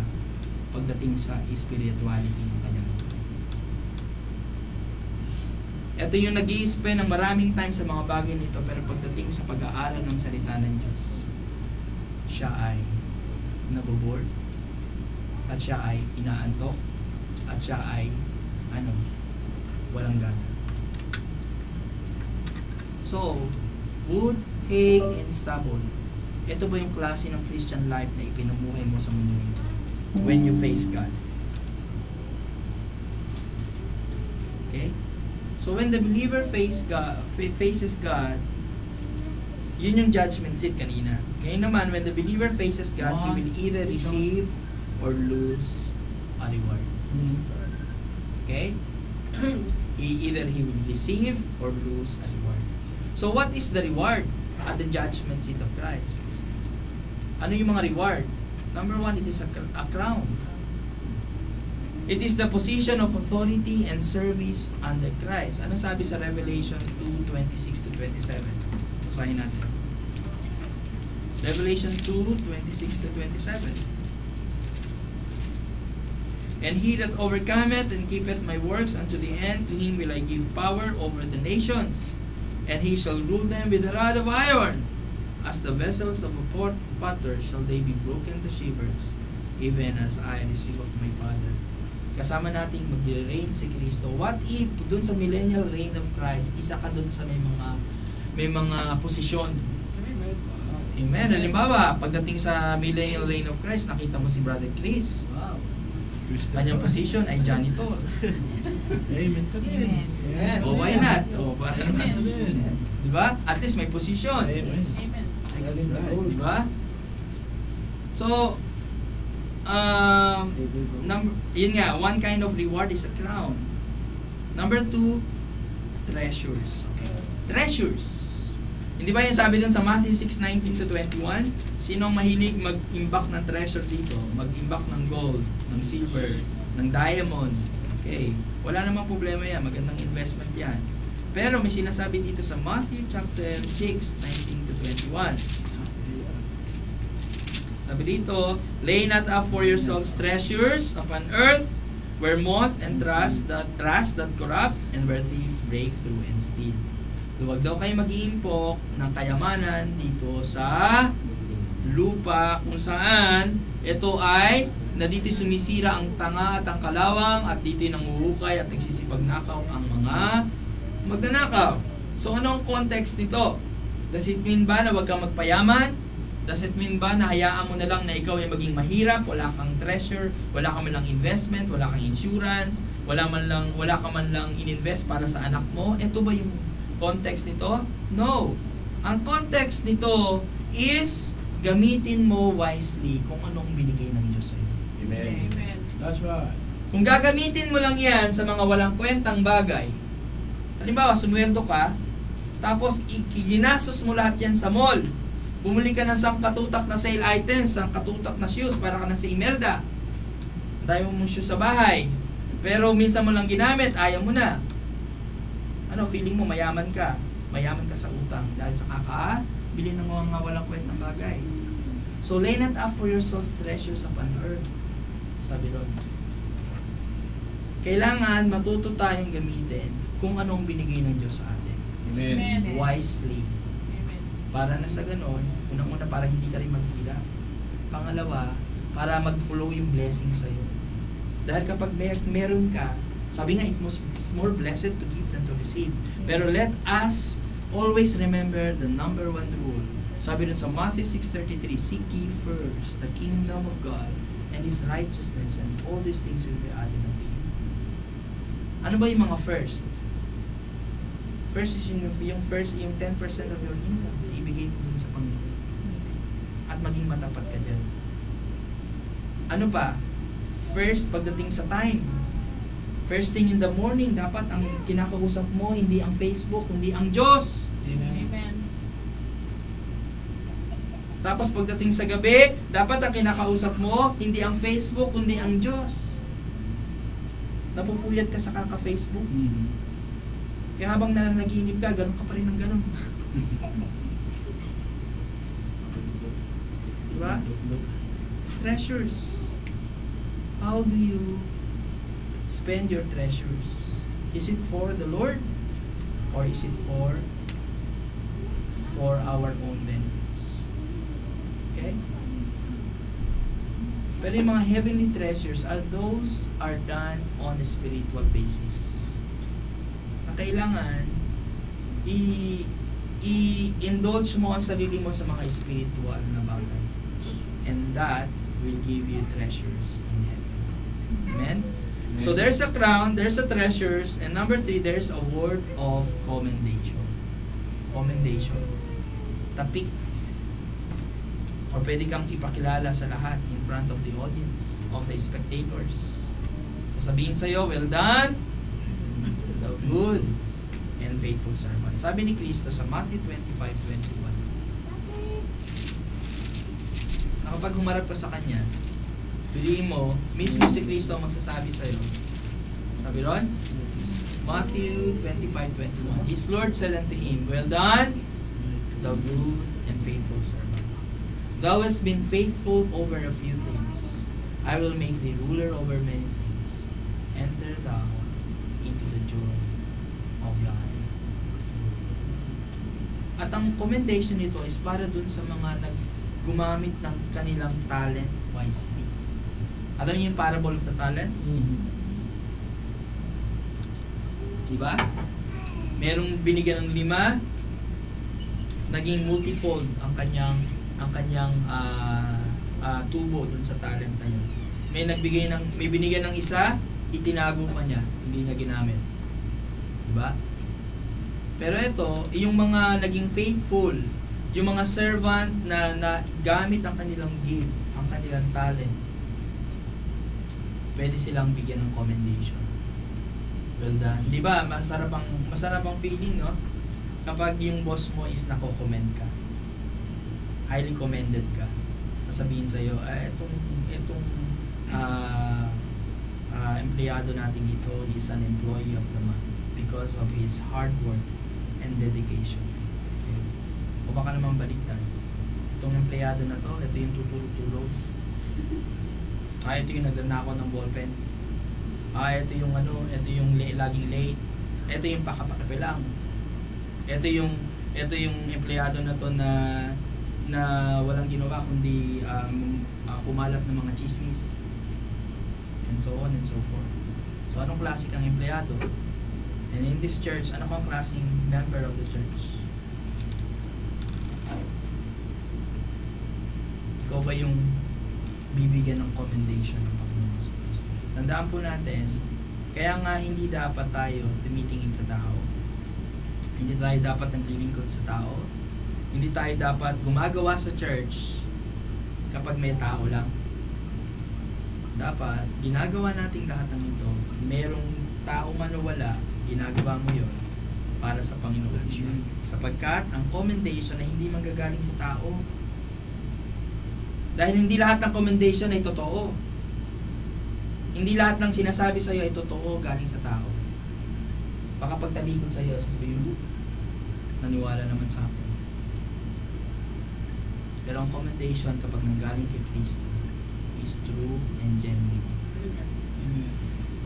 pagdating sa spirituality ng kanyang buhay. Ito yung nag-i-spend ng maraming time sa mga bagay nito, pero pagdating sa pag-aaral ng salita ng Diyos, siya ay naboboard, at siya ay inaantok, at siya ay walang gana. So, wood, hay, and stubble. Ito ba yung klase ng Christian life na ipinumuhay mo sa mundo nito when you face God? Okay? So when the believer faces God, yun yung judgment seat kanina. Ngayon naman, when the believer faces God, he will either receive or lose a reward. Okay? He will receive or lose a reward. So what is the reward at the judgment seat of Christ? Ano yung mga reward? Number one, it is a crown. It is the position of authority and service under Christ. Ano sabi sa Revelation 2:26-27? Basahin natin. Revelation 2:26-27. And he that overcometh and keepeth my works unto the end, to him will I give power over the nations, and he shall rule them with a rod of iron. As the vessels of a potter shall they be broken to shivers, even as I receive of my Father. Kasama nating mag-reign si Kristo. What if dun sa millennial reign of Christ, isa ka dun sa may mga posisyon? Amen. Halimbawa, pagdating sa millennial reign of Christ, nakita mo si Brother Chris. Wow. Kanyang position ay janitor. Amen. Amen. O why not? O para naman. Diba? At least may position. Amen. Diba? So, yun nga, one kind of reward is a crown. Number two, treasures. Okay. Treasures. Hindi ba yung sabi dun sa Matthew 6:19-21? Sinong mahilig mag-imbak ng treasure dito? Mag-imbak ng gold, ng silver, ng diamond. Okay. Wala namang problema yan. Magandang investment yan. Pero may sinasabi dito sa Matthew chapter 6:19-21. Sabi dito, lay not up for yourselves treasures upon earth, where moth and rust that corrupt, and where thieves break through and steal. Huwag daw kayo mag-iimpok ng kayamanan dito sa lupa kung saan ito ay na dito sumisira ang tanga at ang kalawang at dito nanguhukay at nagsisipagnakaw ang mga magnanakaw. So ano ang context nito? Does it mean ba na huwag kang magpayaman? Does it mean ba na hayaan mo na lang na ikaw ay maging mahirap, wala kang treasure, wala ka man lang investment, wala kang insurance, wala ka man lang ininvest para sa anak mo? Ito ba yung context nito? No. Ang context nito is gamitin mo wisely kung anong binigay ng Diyos sa'yo. Amen. That's right. Kung gagamitin mo lang yan sa mga walang kwentang bagay, halimbawa, sumweldo ka, tapos ginastos mo lahat yan sa mall, bumili ka ng sangkatutak na sale items, sangkatutak na shoes para ka na sa Imelda, dahil mo shoes sa bahay, pero minsan mo lang ginamit, ayaw mo na. Ano, feeling mo mayaman ka sa utang dahil sa kakabili ng mga walang kwentang bagay. So lay not up for yourselves treasures upon earth, sabi Lord. Kailangan matuto tayong gamitin kung anong binigay ng Diyos sa atin. Amen. Wisely. Para na sa ganon, unang-una para hindi ka rin maghirap. Pangalawa, para mag-flow yung blessing sa'yo. Dahil kapag meron ka, sabi nga, it's more blessed to give than to receive. Pero let us always remember the number one rule. Sabi dun sa Matthew 6:33, seek ye first the kingdom of God and His righteousness, and all these things will be added unto you. Ano ba yung mga first? First is yung 10% of your income na ibigay mo dun sa Panginoon. At maging matapat ka dyan. Ano pa? First, pagdating sa time. First thing in the morning, dapat ang kinakausap mo, hindi ang Facebook, hindi ang Diyos. Amen. Tapos pagdating sa gabi, dapat ang kinakausap mo, hindi ang Facebook, kundi ang Diyos. Napupuyat ka sa kaka-Facebook. Mm-hmm. Kaya habang nananaginip ka, ganun ka pa rin ng ganun. Diba? Treasures. How do you spend your treasures? Is it for the Lord? Or is it for our own benefits? Okay? Pero yung mga heavenly treasures are done on a spiritual basis. Na kailangan i-indulge mo ang sarili mo sa mga spiritual na bagay. And that will give you treasures in heaven. Amen? So there's a crown, there's a treasures, and number 3, there's a word of commendation. Commendation. Tapik. O pwede kang ipakilala sa lahat in front of the audience, of the spectators. Sasabihin sa'yo, well done, thou good and faithful servant. Sabi ni Kristo sa Matthew 25:21, na kapag humarap ka sa Kanya, piliin mo, mismo si Kristo ang magsasabi sa'yo. Sabi ron? Matthew 25:21. His Lord said unto him, well done, thou good and faithful servant. Thou hast been faithful over a few things. I will make thee ruler over many things. Enter thou into the joy of God. At ang commendation nito is para dun sa mga gumamit ng kanilang talent wisely. Alam niyo yung parable of the talents? Diba? Merong binigyan ng 5, naging multifold ang kanyang tubo dun sa talent na yun. May binigyan ng 1, itinago pa niya, hindi niya ginamit. Diba? Pero ito, yung mga naging faithful, yung mga servant na gamit ang kanilang gift, ang kanilang talent, pwede silang bigyan ng commendation. Well done. Di ba? Masarap ang feeling, no? Kapag yung boss mo is nako-commend ka. Highly commended ka. Sasabihin sa'yo, itong empleyado natin ito is an employee of the month because of his hard work and dedication. Okay. O baka naman baliktad. Itong empleyado na to, ito yung tutulog-tulog. Ito yung nagnanakaw ng ballpen. Ito yung laging late. Ito yung pakapakapilang. Ito yung empleyado na to na walang ginawa kundi kumalap ng mga chismis. And so on and so forth. So anong klase kang empleyado? And in this church, ano kang klaseng member of the church? Ikaw ba yung bibigyan ng commendation ng Panginoon sa Kristo? Tandaan po natin, kaya nga hindi dapat tayo tumitingin sa tao. Hindi tayo dapat naglilingkod sa tao. Hindi tayo dapat gumagawa sa church kapag may tao lang. Dapat, ginagawa nating lahat ng ito, merong tao man o wala, ginagawa mo yon para sa Panginoon. Sapagkat ang commendation ay hindi manggagaling sa tao. Dahil hindi lahat ng commendation ay totoo. Hindi lahat ng sinasabi sa iyo ay totoo galing sa tao. Baka pagtalikod sa iyo, sasabihin mo, naniwala naman sa akin. Pero ang commendation kapag nanggaling kay Kristo is true and genuine.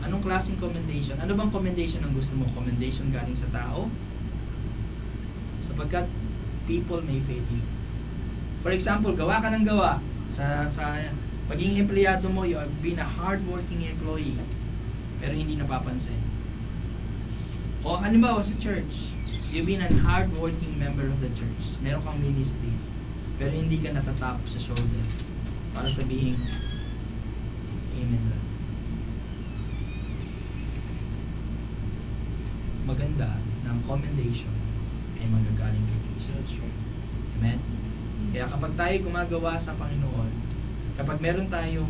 Anong klaseng commendation? Ano bang commendation ang gusto mo? Commendation galing sa tao? Sapagkat people may fail you. For example, gawa ka ng gawa sa pagiging empleyado mo, you have been a hardworking employee pero hindi napapansin. O halimbawa sa church, you've been a hardworking member of the church. Meron kang ministries pero hindi ka natatap sa shoulder para sabihin amen lang. Maganda na ang commendation ay magagaling kay Kristo. Amen? Kaya kapag tayo gumagawa sa Panginoon, kapag meron tayong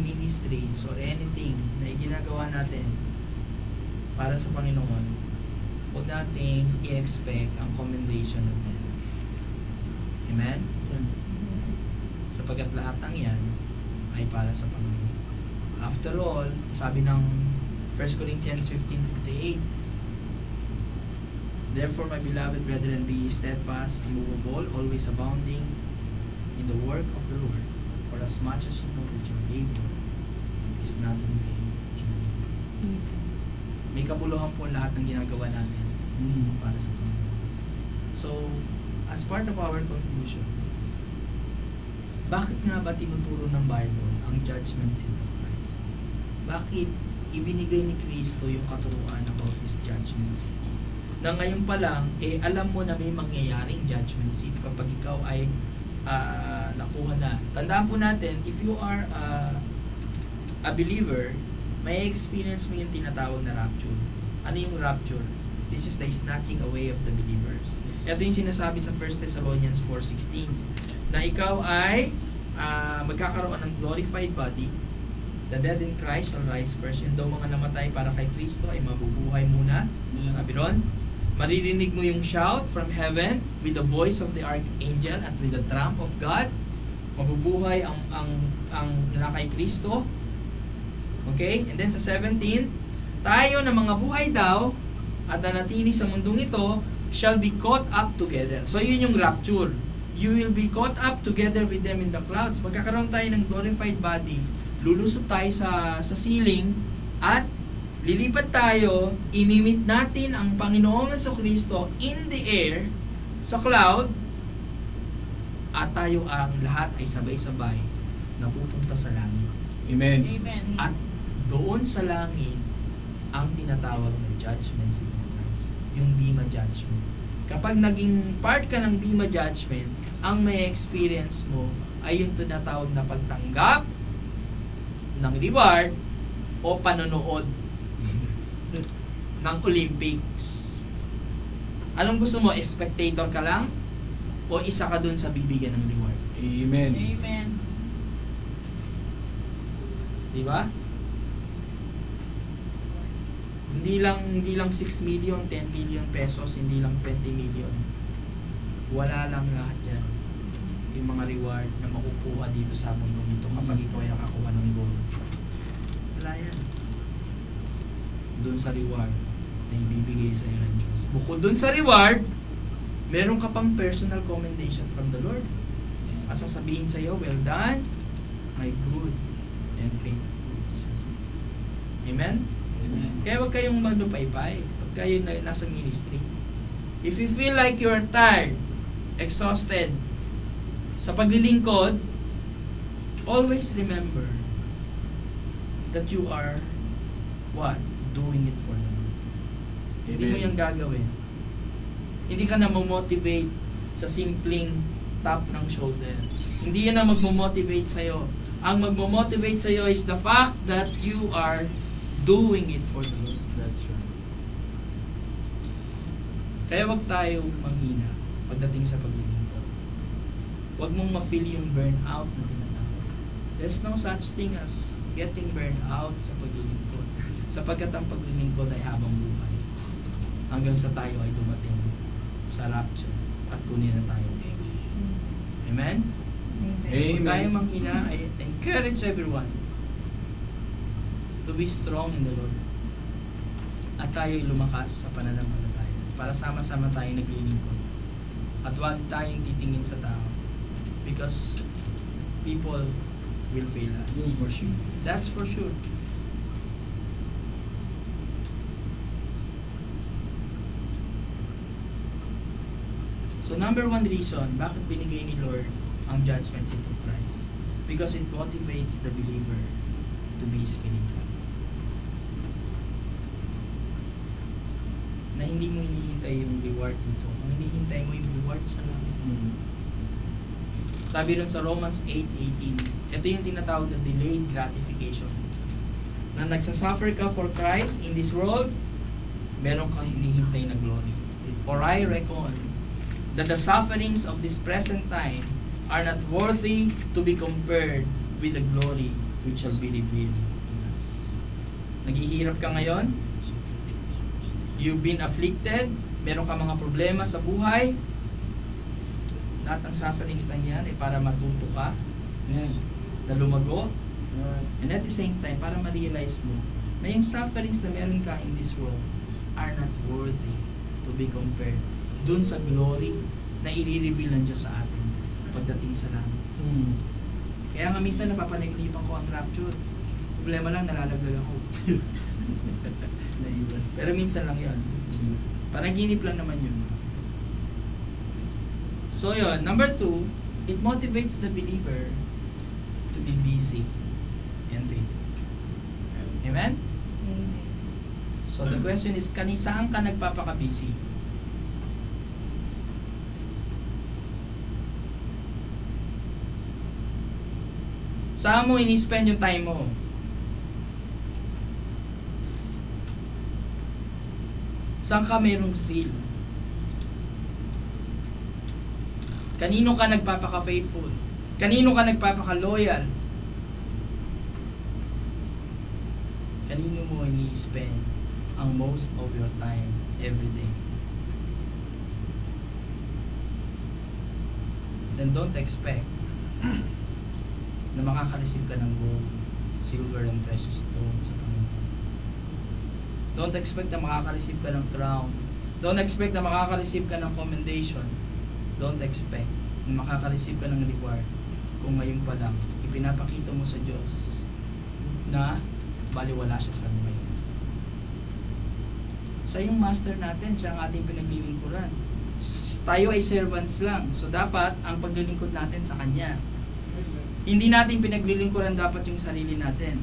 ministries or anything na ginagawa natin para sa Panginoon, huwag nating i-expect ang commendation of men. Amen? Sapagkat lahat ng yan ay para sa Panginoon. After all, sabi ng 1 Corinthians 15:58, therefore, my beloved brethren, be steadfast, immovable, always abounding in the work of the Lord, for as much as you know that your labor is not in vain in the Lord. May kabuluhan po lahat ng ginagawa natin para sa Panginoon. So, as part of our conclusion, bakit nga ba tinuturo ng Bible ang judgment seat of Christ? Bakit ibinigay ni Kristo yung katuruan about His judgment seat? Na ngayon pa lang, alam mo na may mangyayaring judgment seat kapag ikaw ay nakuha na. Tandaan po natin, if you are a believer, may experience mo yung tinatawag na rapture. Ano yung rapture? This is the snatching away of the believers. Ito yung sinasabi sa 1 Thessalonians 4:16, na ikaw ay magkakaroon ng glorified body. The dead in Christ shall rise first. Yung daw mga namatay para kay Kristo ay mabubuhay muna. Sabi ron, maririnig mo yung shout from heaven with the voice of the archangel at with the trump of God. Mabubuhay ang na kay Kristo. Okay? And then sa 17, tayo na mga buhay daw at nanatili sa mundong ito shall be caught up together. So yun yung rapture. You will be caught up together with them in the clouds. Magkakaroon tayo ng glorified body. Lulusot tayo sa ceiling at lilipat tayo, imimit natin ang Panginoong Jesucristo in the air, sa cloud, at tayo ang lahat ay sabay-sabay na pupunta sa langit. Amen. Amen. At doon sa langit, ang tinatawag na judgment seat of Christ, yung Bema Judgment. Kapag naging part ka ng Bema Judgment, ang may experience mo ay yung tinatawag na pagtanggap ng reward o panonood ng Olympics. Anong gusto mo? Spectator ka lang? O isa ka dun sa bibigyan ng reward? Amen. Amen. Di ba? Hindi lang 6 million, 10 million pesos, hindi lang 20 million. Wala lang lahat yan. Yung mga reward na makukuha dito sa mundong ito kapag ikaw ay nakakuha ng gold. Wala yan. Doon sa reward na ibibigay sa iyo ng Diyos. Bukod doon sa reward, meron ka pang personal commendation from the Lord. At sasabihin sa iyo, well done, my good and faithful servant. Amen? Amen. Kaya huwag kayong maglupay-pay. Huwag kayong nasa ministry. If you feel like you're tired, exhausted, sa paglilingkod, always remember that you are what? Doing it for Him. Hindi mo yung gagawin. Hindi ka na motivate sa simpleng tap ng shoulder. Hindi yan ang magmo-motivate sa'yo. Ang magmo-motivate sa'yo is the fact that you are doing it for the Lord. That's right. Kaya wag tayo manghina pagdating sa paglilingkod. Huwag mong ma-feel yung burnout na tinatawag. There's no such thing as getting burned out sa paglilingkod. Sapagkat ang paglilingkod ay habang buhay. Hanggang sa tayo ay dumating sa rapture at kunin na tayo. Amen? Huwag tayo manghina. I encourage everyone to be strong in the Lord. At tayo lumakas sa pananampalataya para sama-sama tayong naglilingkod. At huwag tayong titingin sa tao because people will fail us. For sure. That's for sure. So number one reason bakit binigay ni Lord ang judgment seat of Christ, because it motivates the believer to be spiritual. Na hindi mo hinihintay yung reward dito. Ang hinihintay mo yung reward sa langit. Sabi rin sa Romans 8:18, ito yung tinatawag na delayed gratification. Na nagsasuffer ka for Christ in this world, meron kang hinihintay na glory. For I reckon that the sufferings of this present time are not worthy to be compared with the glory which shall be revealed in us. Naghihirap ka ngayon? You've been afflicted? Meron ka mga problema sa buhay? Lahat ng sufferings na yan ay para matuto ka, na lumago, and at the same time, para ma-realize mo na yung sufferings na meron ka in this world are not worthy to be compared dun sa glory na i-reveal ng Diyos sa atin pagdating sa langit. Kaya nga minsan napapanaginipan ko ang rapture. Problema lang, nalalaglag ako. Pero minsan lang yun. Panaginip lang naman yun. So yun, number 2, it motivates the believer to be busy and faithful. Amen? So the question is, saan ka nagpapaka-busy? Saan mo ini-spend yung time mo? Saan ka mayroong zeal? Kanino ka nagpapaka-faithful? Kanino ka nagpapaka-loyal? Kanino mo ini-spend ang most of your time every day? Then don't expect na makaka-receive ka ng gold, silver, and precious stones sa Panginoon. Don't expect na makaka-receive ka ng crown. Don't expect na makaka-receive ka ng commendation. Don't expect na makaka-receive ka ng reward kung ngayon pa lang ipinapakita mo sa Diyos na baliwala siya sa buhay. Siya yung master natin, siya ang ating pinaglilingkuran. Tayo ay servants lang. So dapat ang paglilingkod natin sa Kanya. Hindi natin pinaglilingkuran dapat yung sarili natin.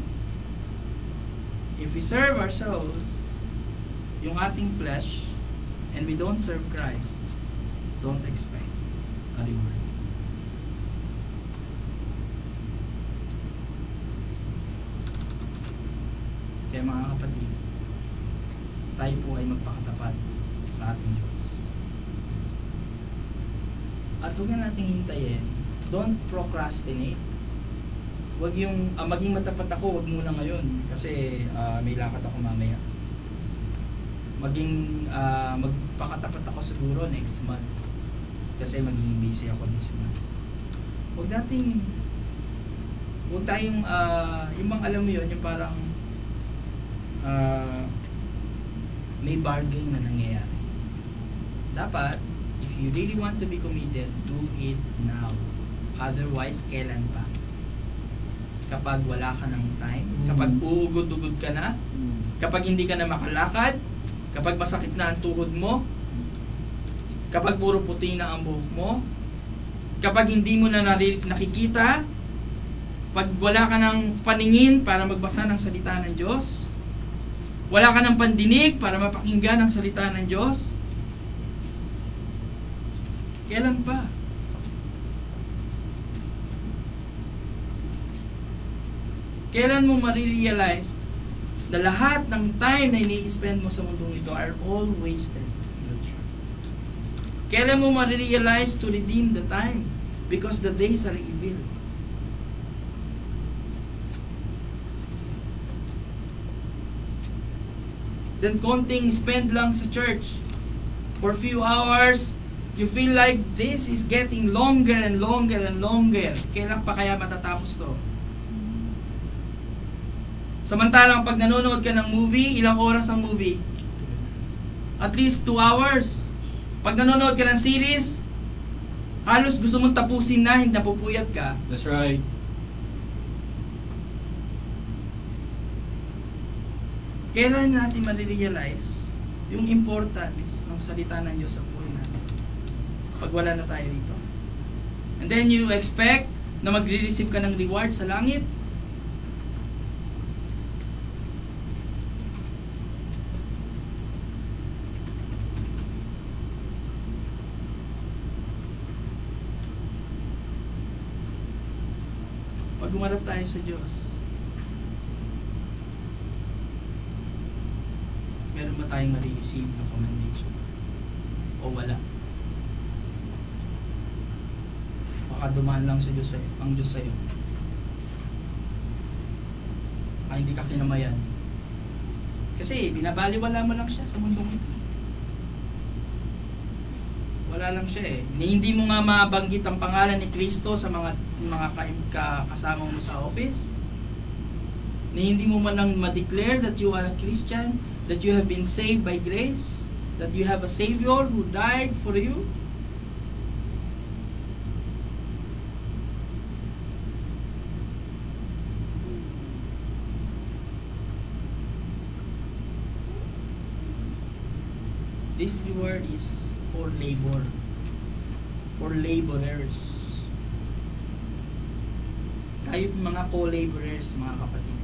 If we serve ourselves, yung ating flesh, and we don't serve Christ, don't expect a reward. Kaya mga kapatid, tayo po ay magpakatapat sa ating Diyos. At huwag na nating hintayin, don't procrastinate. Huwag yung, maging matapat ako, huwag muna ngayon, kasi may lakad ako mamaya. Magpakatapat ako siguro next month, kasi magiging busy ako this month. Huwag tayong, yung mga alam mo yun, yung parang, may bargain na nangyayari. Dapat, if you really want to be committed, do it now. Otherwise, kailan pa? Kapag wala ka ng time, kapag uugod-ugod ka na, kapag hindi ka na makalakad, kapag masakit na ang tuhod mo, kapag puro puti na ang buhok mo, kapag hindi mo na nakikita, pag wala ka ng paningin para magbasa ng salita ng Diyos, wala ka ng pandinig para mapakinggan ang salita ng Diyos, kailan pa? Kailan mo marirealize na lahat ng time na ini-spend mo sa mundong ito are all wasted? Kailan mo marirealize to redeem the time? Because the days are evil. Then konting spend lang sa church for few hours, you feel like this is getting longer and longer and longer. Kailan pa kaya matatapos to? Samantalang pag nanonood ka ng movie, ilang oras ang movie? At least 2 hours. Pag nanonood ka ng series, halos gusto mong tapusin na, hindi napupuyat ka. That's right. Kailan natin marirealize yung importance ng salita ng Diyos sa buhay natin pag wala na tayo rito? And then you expect na magre-receive ka ng reward sa langit? Pag umarap tayo sa Diyos, meron ba tayong marireceive na commendation? O wala? Baka dumaan lang sa Diyos ang Diyos sa'yo. Hindi ka kinamayan. Kasi binabaliwala mo lang siya sa mundong ito. Wala lang siya eh. Hindi mo nga mabanggit ang pangalan ni Kristo sa mga kasama mo sa office. Hindi mo man lang ma-declare that you are a Christian, that you have been saved by grace, that you have a Savior who died for you. This reward is for labor, for laborers. Tayo mga co-laborers, mga kapatid.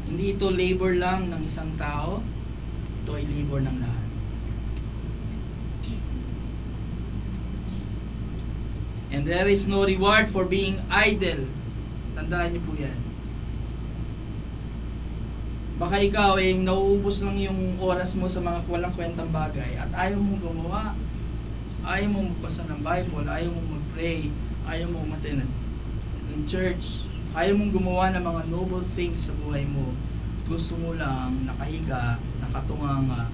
Hindi ito labor lang ng isang tao, ito ay labor ng lahat. And there is no reward for being idle. Tandaan niyo po yan. Baka ikaw ay nauubos lang yung oras mo sa mga walang kwentang bagay at ayaw mong gumawa. ayaw mong magbasa ng Bible, ayaw mong mag-pray, ayaw mong umattend ng church, ayaw mong gumawa ng mga noble things sa buhay mo, gusto mo lang nakahiga, nakatunganga,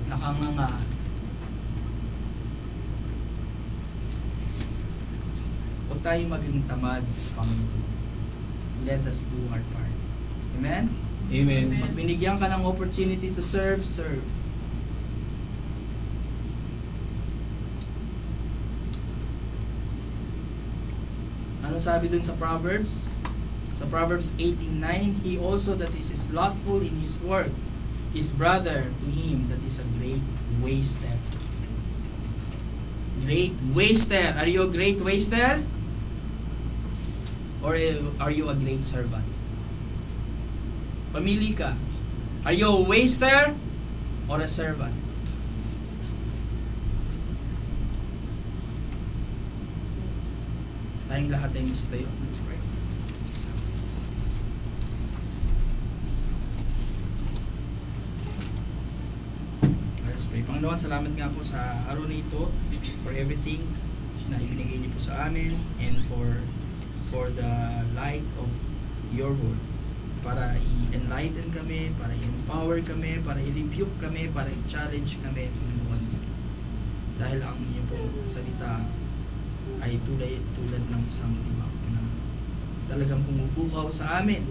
nakanganga, huwag tayo maging tamad sa Panginoon. Let us do our part. Amen? Amen. Pag binigyan ka ng opportunity to serve, serve. Ano sabi dun sa Proverbs? Sa Proverbs 18:9, he also that is slothful in his work is brother to him that is a great waster. Great waster. Are you a great waster? Or are you a great servant? Pamili ka. Are you a waster or a servant? Tayong lahat ay gusto tayo. Let's pray. Let's pray. Panginoon, salamat nga po sa araw na ito for everything na ibinigay niyo po sa amin and for the light of your word. Para i-enlighten kami, para i-empower kami, para i-rebuke kami, para i-challenge kami, Panginoon. Dahil ang inyong po salita ay tulad ng isang timak na talagang pumupukaw sa amin.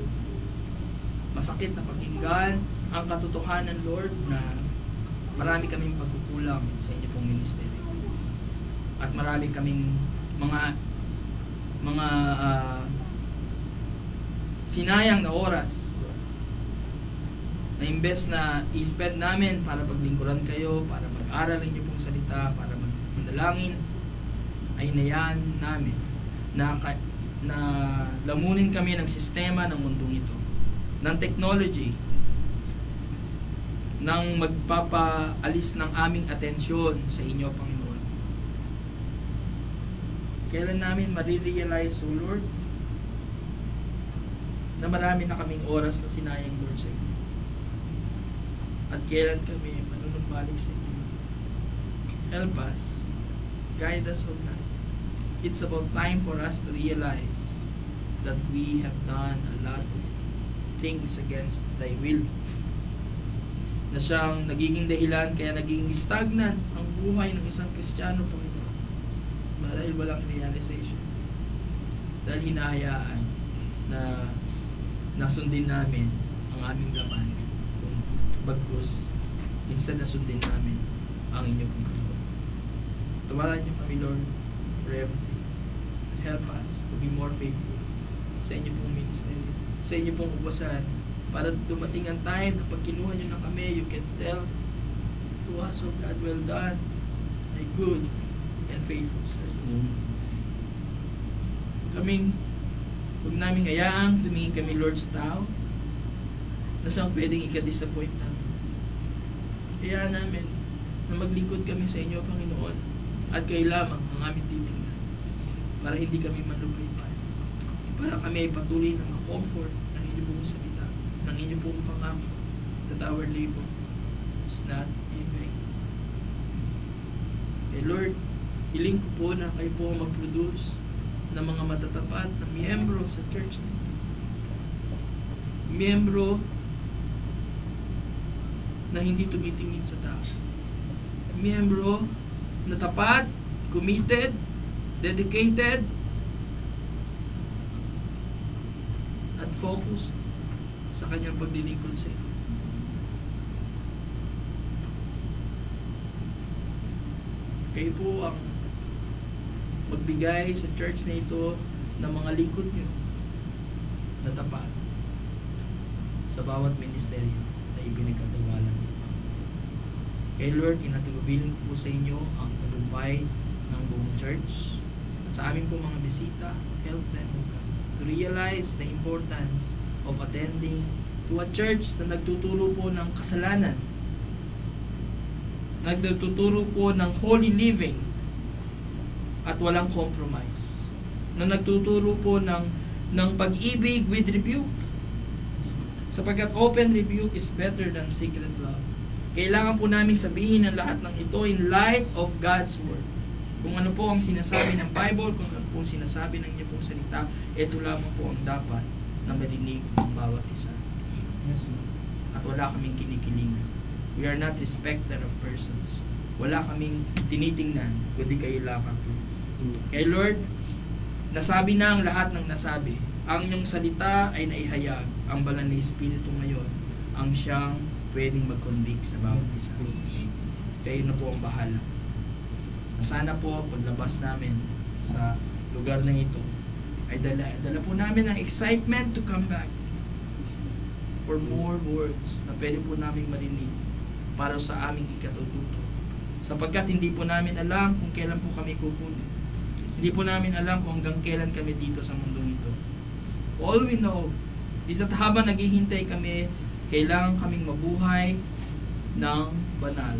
Masakit na pakinggan ang katotohanan, Lord, na marami kaming pagkukulang sa inyo pong ministeryo. At marami kaming mga sinayang na oras na imbes na i-spend namin para paglingkuran kayo, para mag-aral niyo pong salita, para manalangin, ay nayan namin na lamunin kami ng sistema ng mundong ito, ng technology, ng magpapaalis ng aming atensyon sa inyo, Panginoon. Kailan namin marirealize, O Lord, na marami na kaming oras na sinayang, Lord, sa inyo. At kailan kami manunumbalik sa inyo. Help us. Guide us, O God. It's about time for us to realize that we have done a lot of things against Thy will. Na siyang nagiging dahilan kaya naging stagnant ang buhay ng isang Kristiyano, Panginoon. Dahil walang realization. Dahil hinahayaan na nasundin namin ang aming laman kung bagkus instead na sundin namin ang inyong Panginoon. Tawaran niyo kami, Lord, for everything. Help us to be more faithful sa inyo pong ministry, sa inyo pong ubasan, para dumating ang time na pag kinuha niyo na kami, you can tell to us, O God, well done, my good and faithful servant. Huwag namin hayaang tumingin kami, Lord, sa tao na siyang pwedeng ika-disappoint namin. Hayaan namin na maglingkod kami sa inyo, Panginoon, at kayo lamang ang aming titingnan para hindi kami manlupay-pay, para kami ay patuloy na ma-comfort ng inyo pong salita, ng inyo pong pangako, that our labor is not in vain. Lord, hiling ko po na kayo po mag-produce ng mga matatapat na miyembro sa church. Miyembro na hindi tumitingin sa tao. Miyembro na tapat, committed, dedicated, at focused sa kanyang paglilingkod sa inyo. Kayo po ang magbigay sa church na ito ng mga lingkod nyo na tapat sa bawat ministeryo na ipinagkatiwala nyo. Kay Lord, kinatigubilin ko po sa inyo ang tagumpay ng buong church at sa aming po mga bisita. Help them, O God, to realize the importance of attending to a church na nagtuturo po ng kasalanan, nagtuturo po ng holy living at walang compromise, na nagtuturo po ng pag-ibig with rebuke, sapagkat open rebuke is better than secret love. Kailangan po namin sabihin ang lahat ng ito in light of God's Word. Kung ano po ang sinasabi ng Bible, kung ano po ang sinasabi ng inyong pong salita, ito lamang po ang dapat na marinig ng bawat isa. At wala kaming kinikilingan. We are not respecter of persons. Wala kaming tinitingnan, kundi kayo lamang po. Kay Lord, nasabi na ang lahat ng nasabi. Ang inyong salita ay naihayag. Ang banal na Espiritu ngayon ang siyang pwedeng mag-convict sa bawat isa. Kayo na po ang bahala. Na sana po paglabas namin sa lugar na ito ay dala po namin ang excitement to come back for more words na pwede po namin marinig para sa aming ikatututo. Sapagkat hindi po namin alam kung kailan po kami kukunin. Hindi po namin alam kung hanggang kailan kami dito sa mundong ito. All we know is that habang naghihintay kami, kailangan kaming mabuhay ng banal.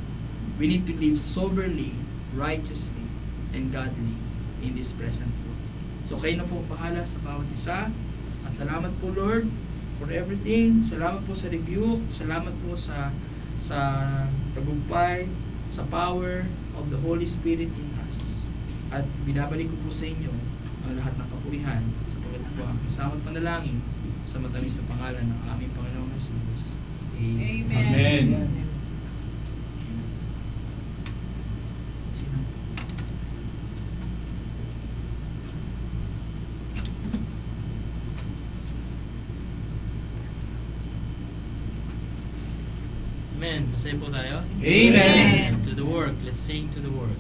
We need to live soberly, righteously, and godly in this present world. So kayo na po bahala sa bawat isa. At salamat po Lord for everything. Salamat po sa rebuke. Salamat po sa tagumpay, sa power of the Holy Spirit in us. At binabalik ko po sa inyo ang lahat ng kapurihan sapagkat po ang kasamang panalangin sa matamis na pangalan ng aming Panginoong Jesus. Amen. Amen. Amen. Masaya po tayo. Amen. To the work. Let's sing to the work.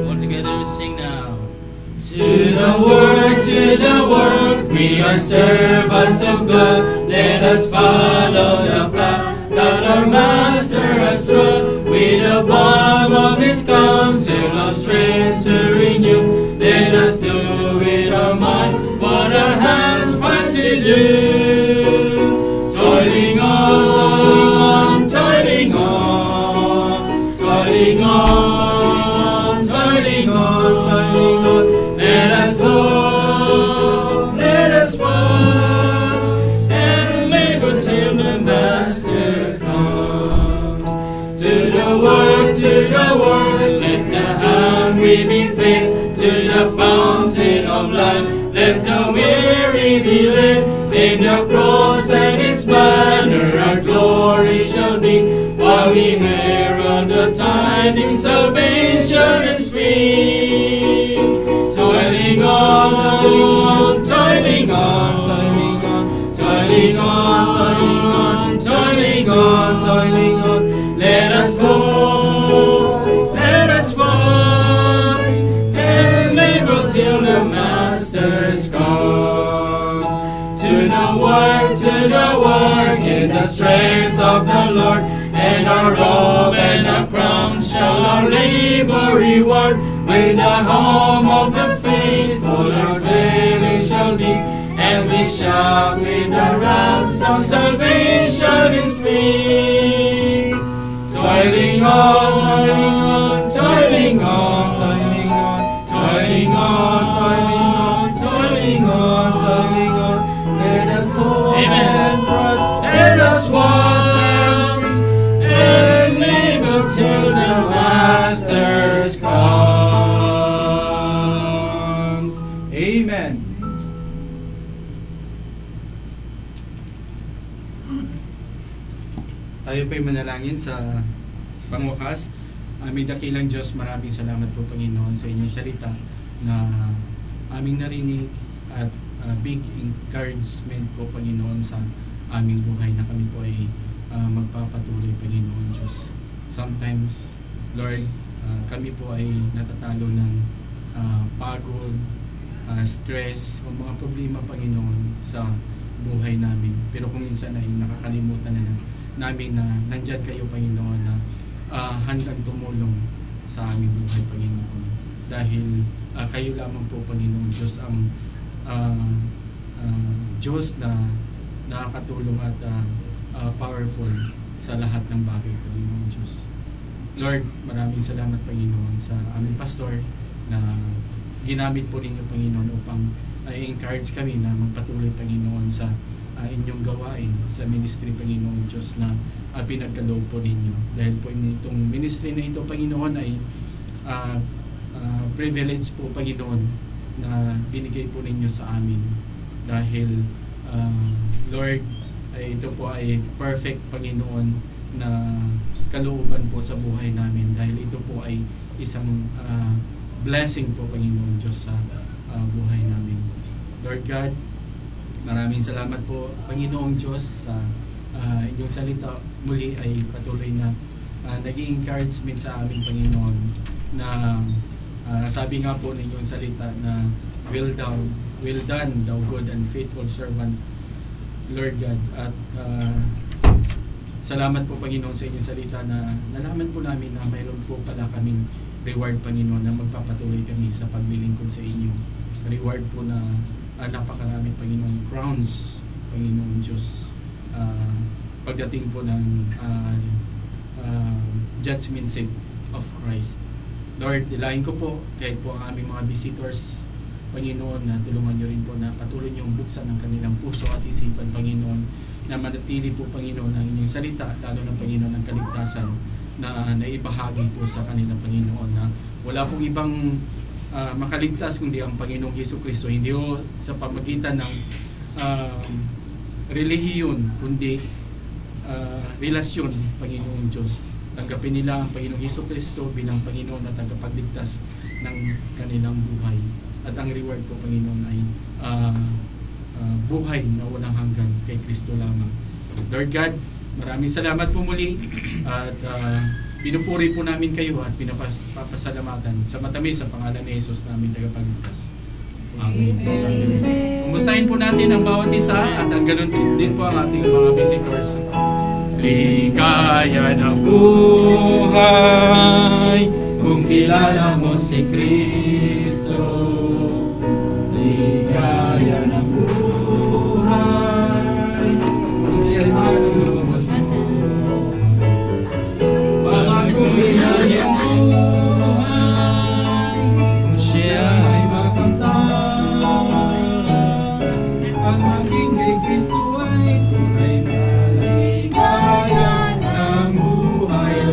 All together we sing now. To the work, we are servants of God. Let us follow the path that our Master has trod. With the balm of His counsel, our strength to renew. Let us do with our mind what our hands find to do. Toiling on, toiling on, toiling on, toiling on, toiling on. Let us go, let us watch, and labor till the Master comes. To the work, let the hungry be fed, to the fountain of life, let the weary be led. In the cross and its banner, our glory shall be, while we herald the tidings, salvation is free. Toiling on, toiling on, toiling on, toiling on, toiling on, toiling on, toiling on. Let us fast, and labor till the Master's comes. To the work, in the strength of the Lord, and our robe and our crown shall our labor reward. With the home of the faithful, our dwelling shall be, and we shout with the ransom, salvation is free. Toiling on, toiling on, toiling on, toiling on, toiling on, toiling on, toiling on. Let us hope and trust, let us watch and labor till the Master's comes. Amen. Tayo po'y manalangin sa pangwakas. Aming dakilang Diyos, maraming salamat po Panginoon sa inyong salita na aming narinig at big encouragement po Panginoon sa aming buhay na kami po ay magpapatuloy Panginoon Diyos. Sometimes, Lord, kami po ay natatalo ng pagod, stress o mga problema Panginoon sa buhay namin. Pero kung minsan ay nakakalimutan na namin na nandyan kayo Panginoon na handang tumulong sa aming buhay Panginoon. Dahil kayo lamang po Panginoon Diyos ang Diyos na nakakatulong at powerful sa lahat ng bagay, Panginoon Diyos. Lord, maraming salamat, Panginoon, sa aming pastor na ginamit po ninyo, Panginoon, upang i-encourage kami na magpatuloy, Panginoon, sa inyong gawain sa ministry, Panginoon Diyos, na pinagkaloob po ninyo. Dahil po itong ministry na ito, Panginoon, ay privilege po, Panginoon, na binigay po ninyo sa amin. Dahil, Lord, ito po ay perfect, Panginoon, na kalooban po sa buhay namin. Dahil ito po ay isang blessing po, Panginoon Diyos, sa buhay namin. Lord God, maraming salamat po, Panginoong Diyos, sa inyong salita muli ay patuloy na naging encouragement sa amin, Panginoon, na sabi nga po ninyong salita na well done, thou good and faithful servant, Lord God. At salamat po, Panginoon, sa inyong salita na nalaman po namin na mayroon po pala kaming reward, Panginoon, na magpapatuloy kami sa paglilingkod sa inyo. Reward po na napakarami, Panginoon, crowns, Panginoon Diyos, pagdating po ng judgment seat of Christ. Lord, dilahin ko po kahit po ang aming mga visitors, Panginoon, na tulungan nyo rin po na patuloy niyong buksan ang kanilang puso at isipan, Panginoon, na manatili po, Panginoon, ang inyong salita, lalo na, Panginoon, ang kaligtasan na naibahagi po sa kanila, Panginoon, na wala pong ibang makaligtas kundi ang Panginoong Hesukristo, hindi po sa pamagitan ng relihiyon, kundi relasyon, Panginoong Diyos. Tanggapin nila ang Panginoong Hesukristo bilang Panginoon at tagapagligtas ng kanilang buhay. At ang reward po, Panginoon, ay buhay na walang hanggan kay Kristo lamang. Lord God, maraming salamat po muli at pinupuri po namin kayo at pinapasalamatan sa matamis sa pangalan ni Jesus namin tagapagligtas. Amen. Kumustahin po natin ang bawat isa at ang ganun din po ang ating mga visitors. Ligaya ng buhay kung kilala mo si Kristo. Ligaya ng buhay kung siya'y malulubos mo. Babaguhin ang iyong buhay kung siya'y makamtan. Ang maging kay Kristo ay tunay na ligaya ng buhay.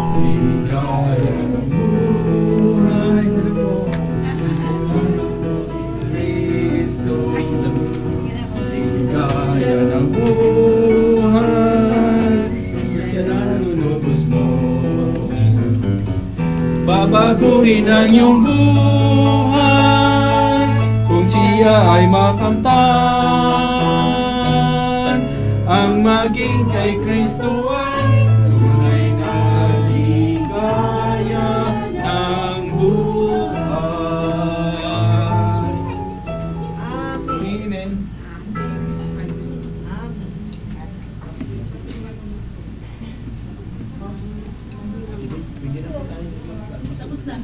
Ligaya ng buhay Kristo. Ligaya ng buhay siya na nalulubos mo. Babaguhin ang iyong buhay kung siya ay makamtan. Ang maging kay Kristo ay tunay na ligaya ng buhay. Amen. Tapos na.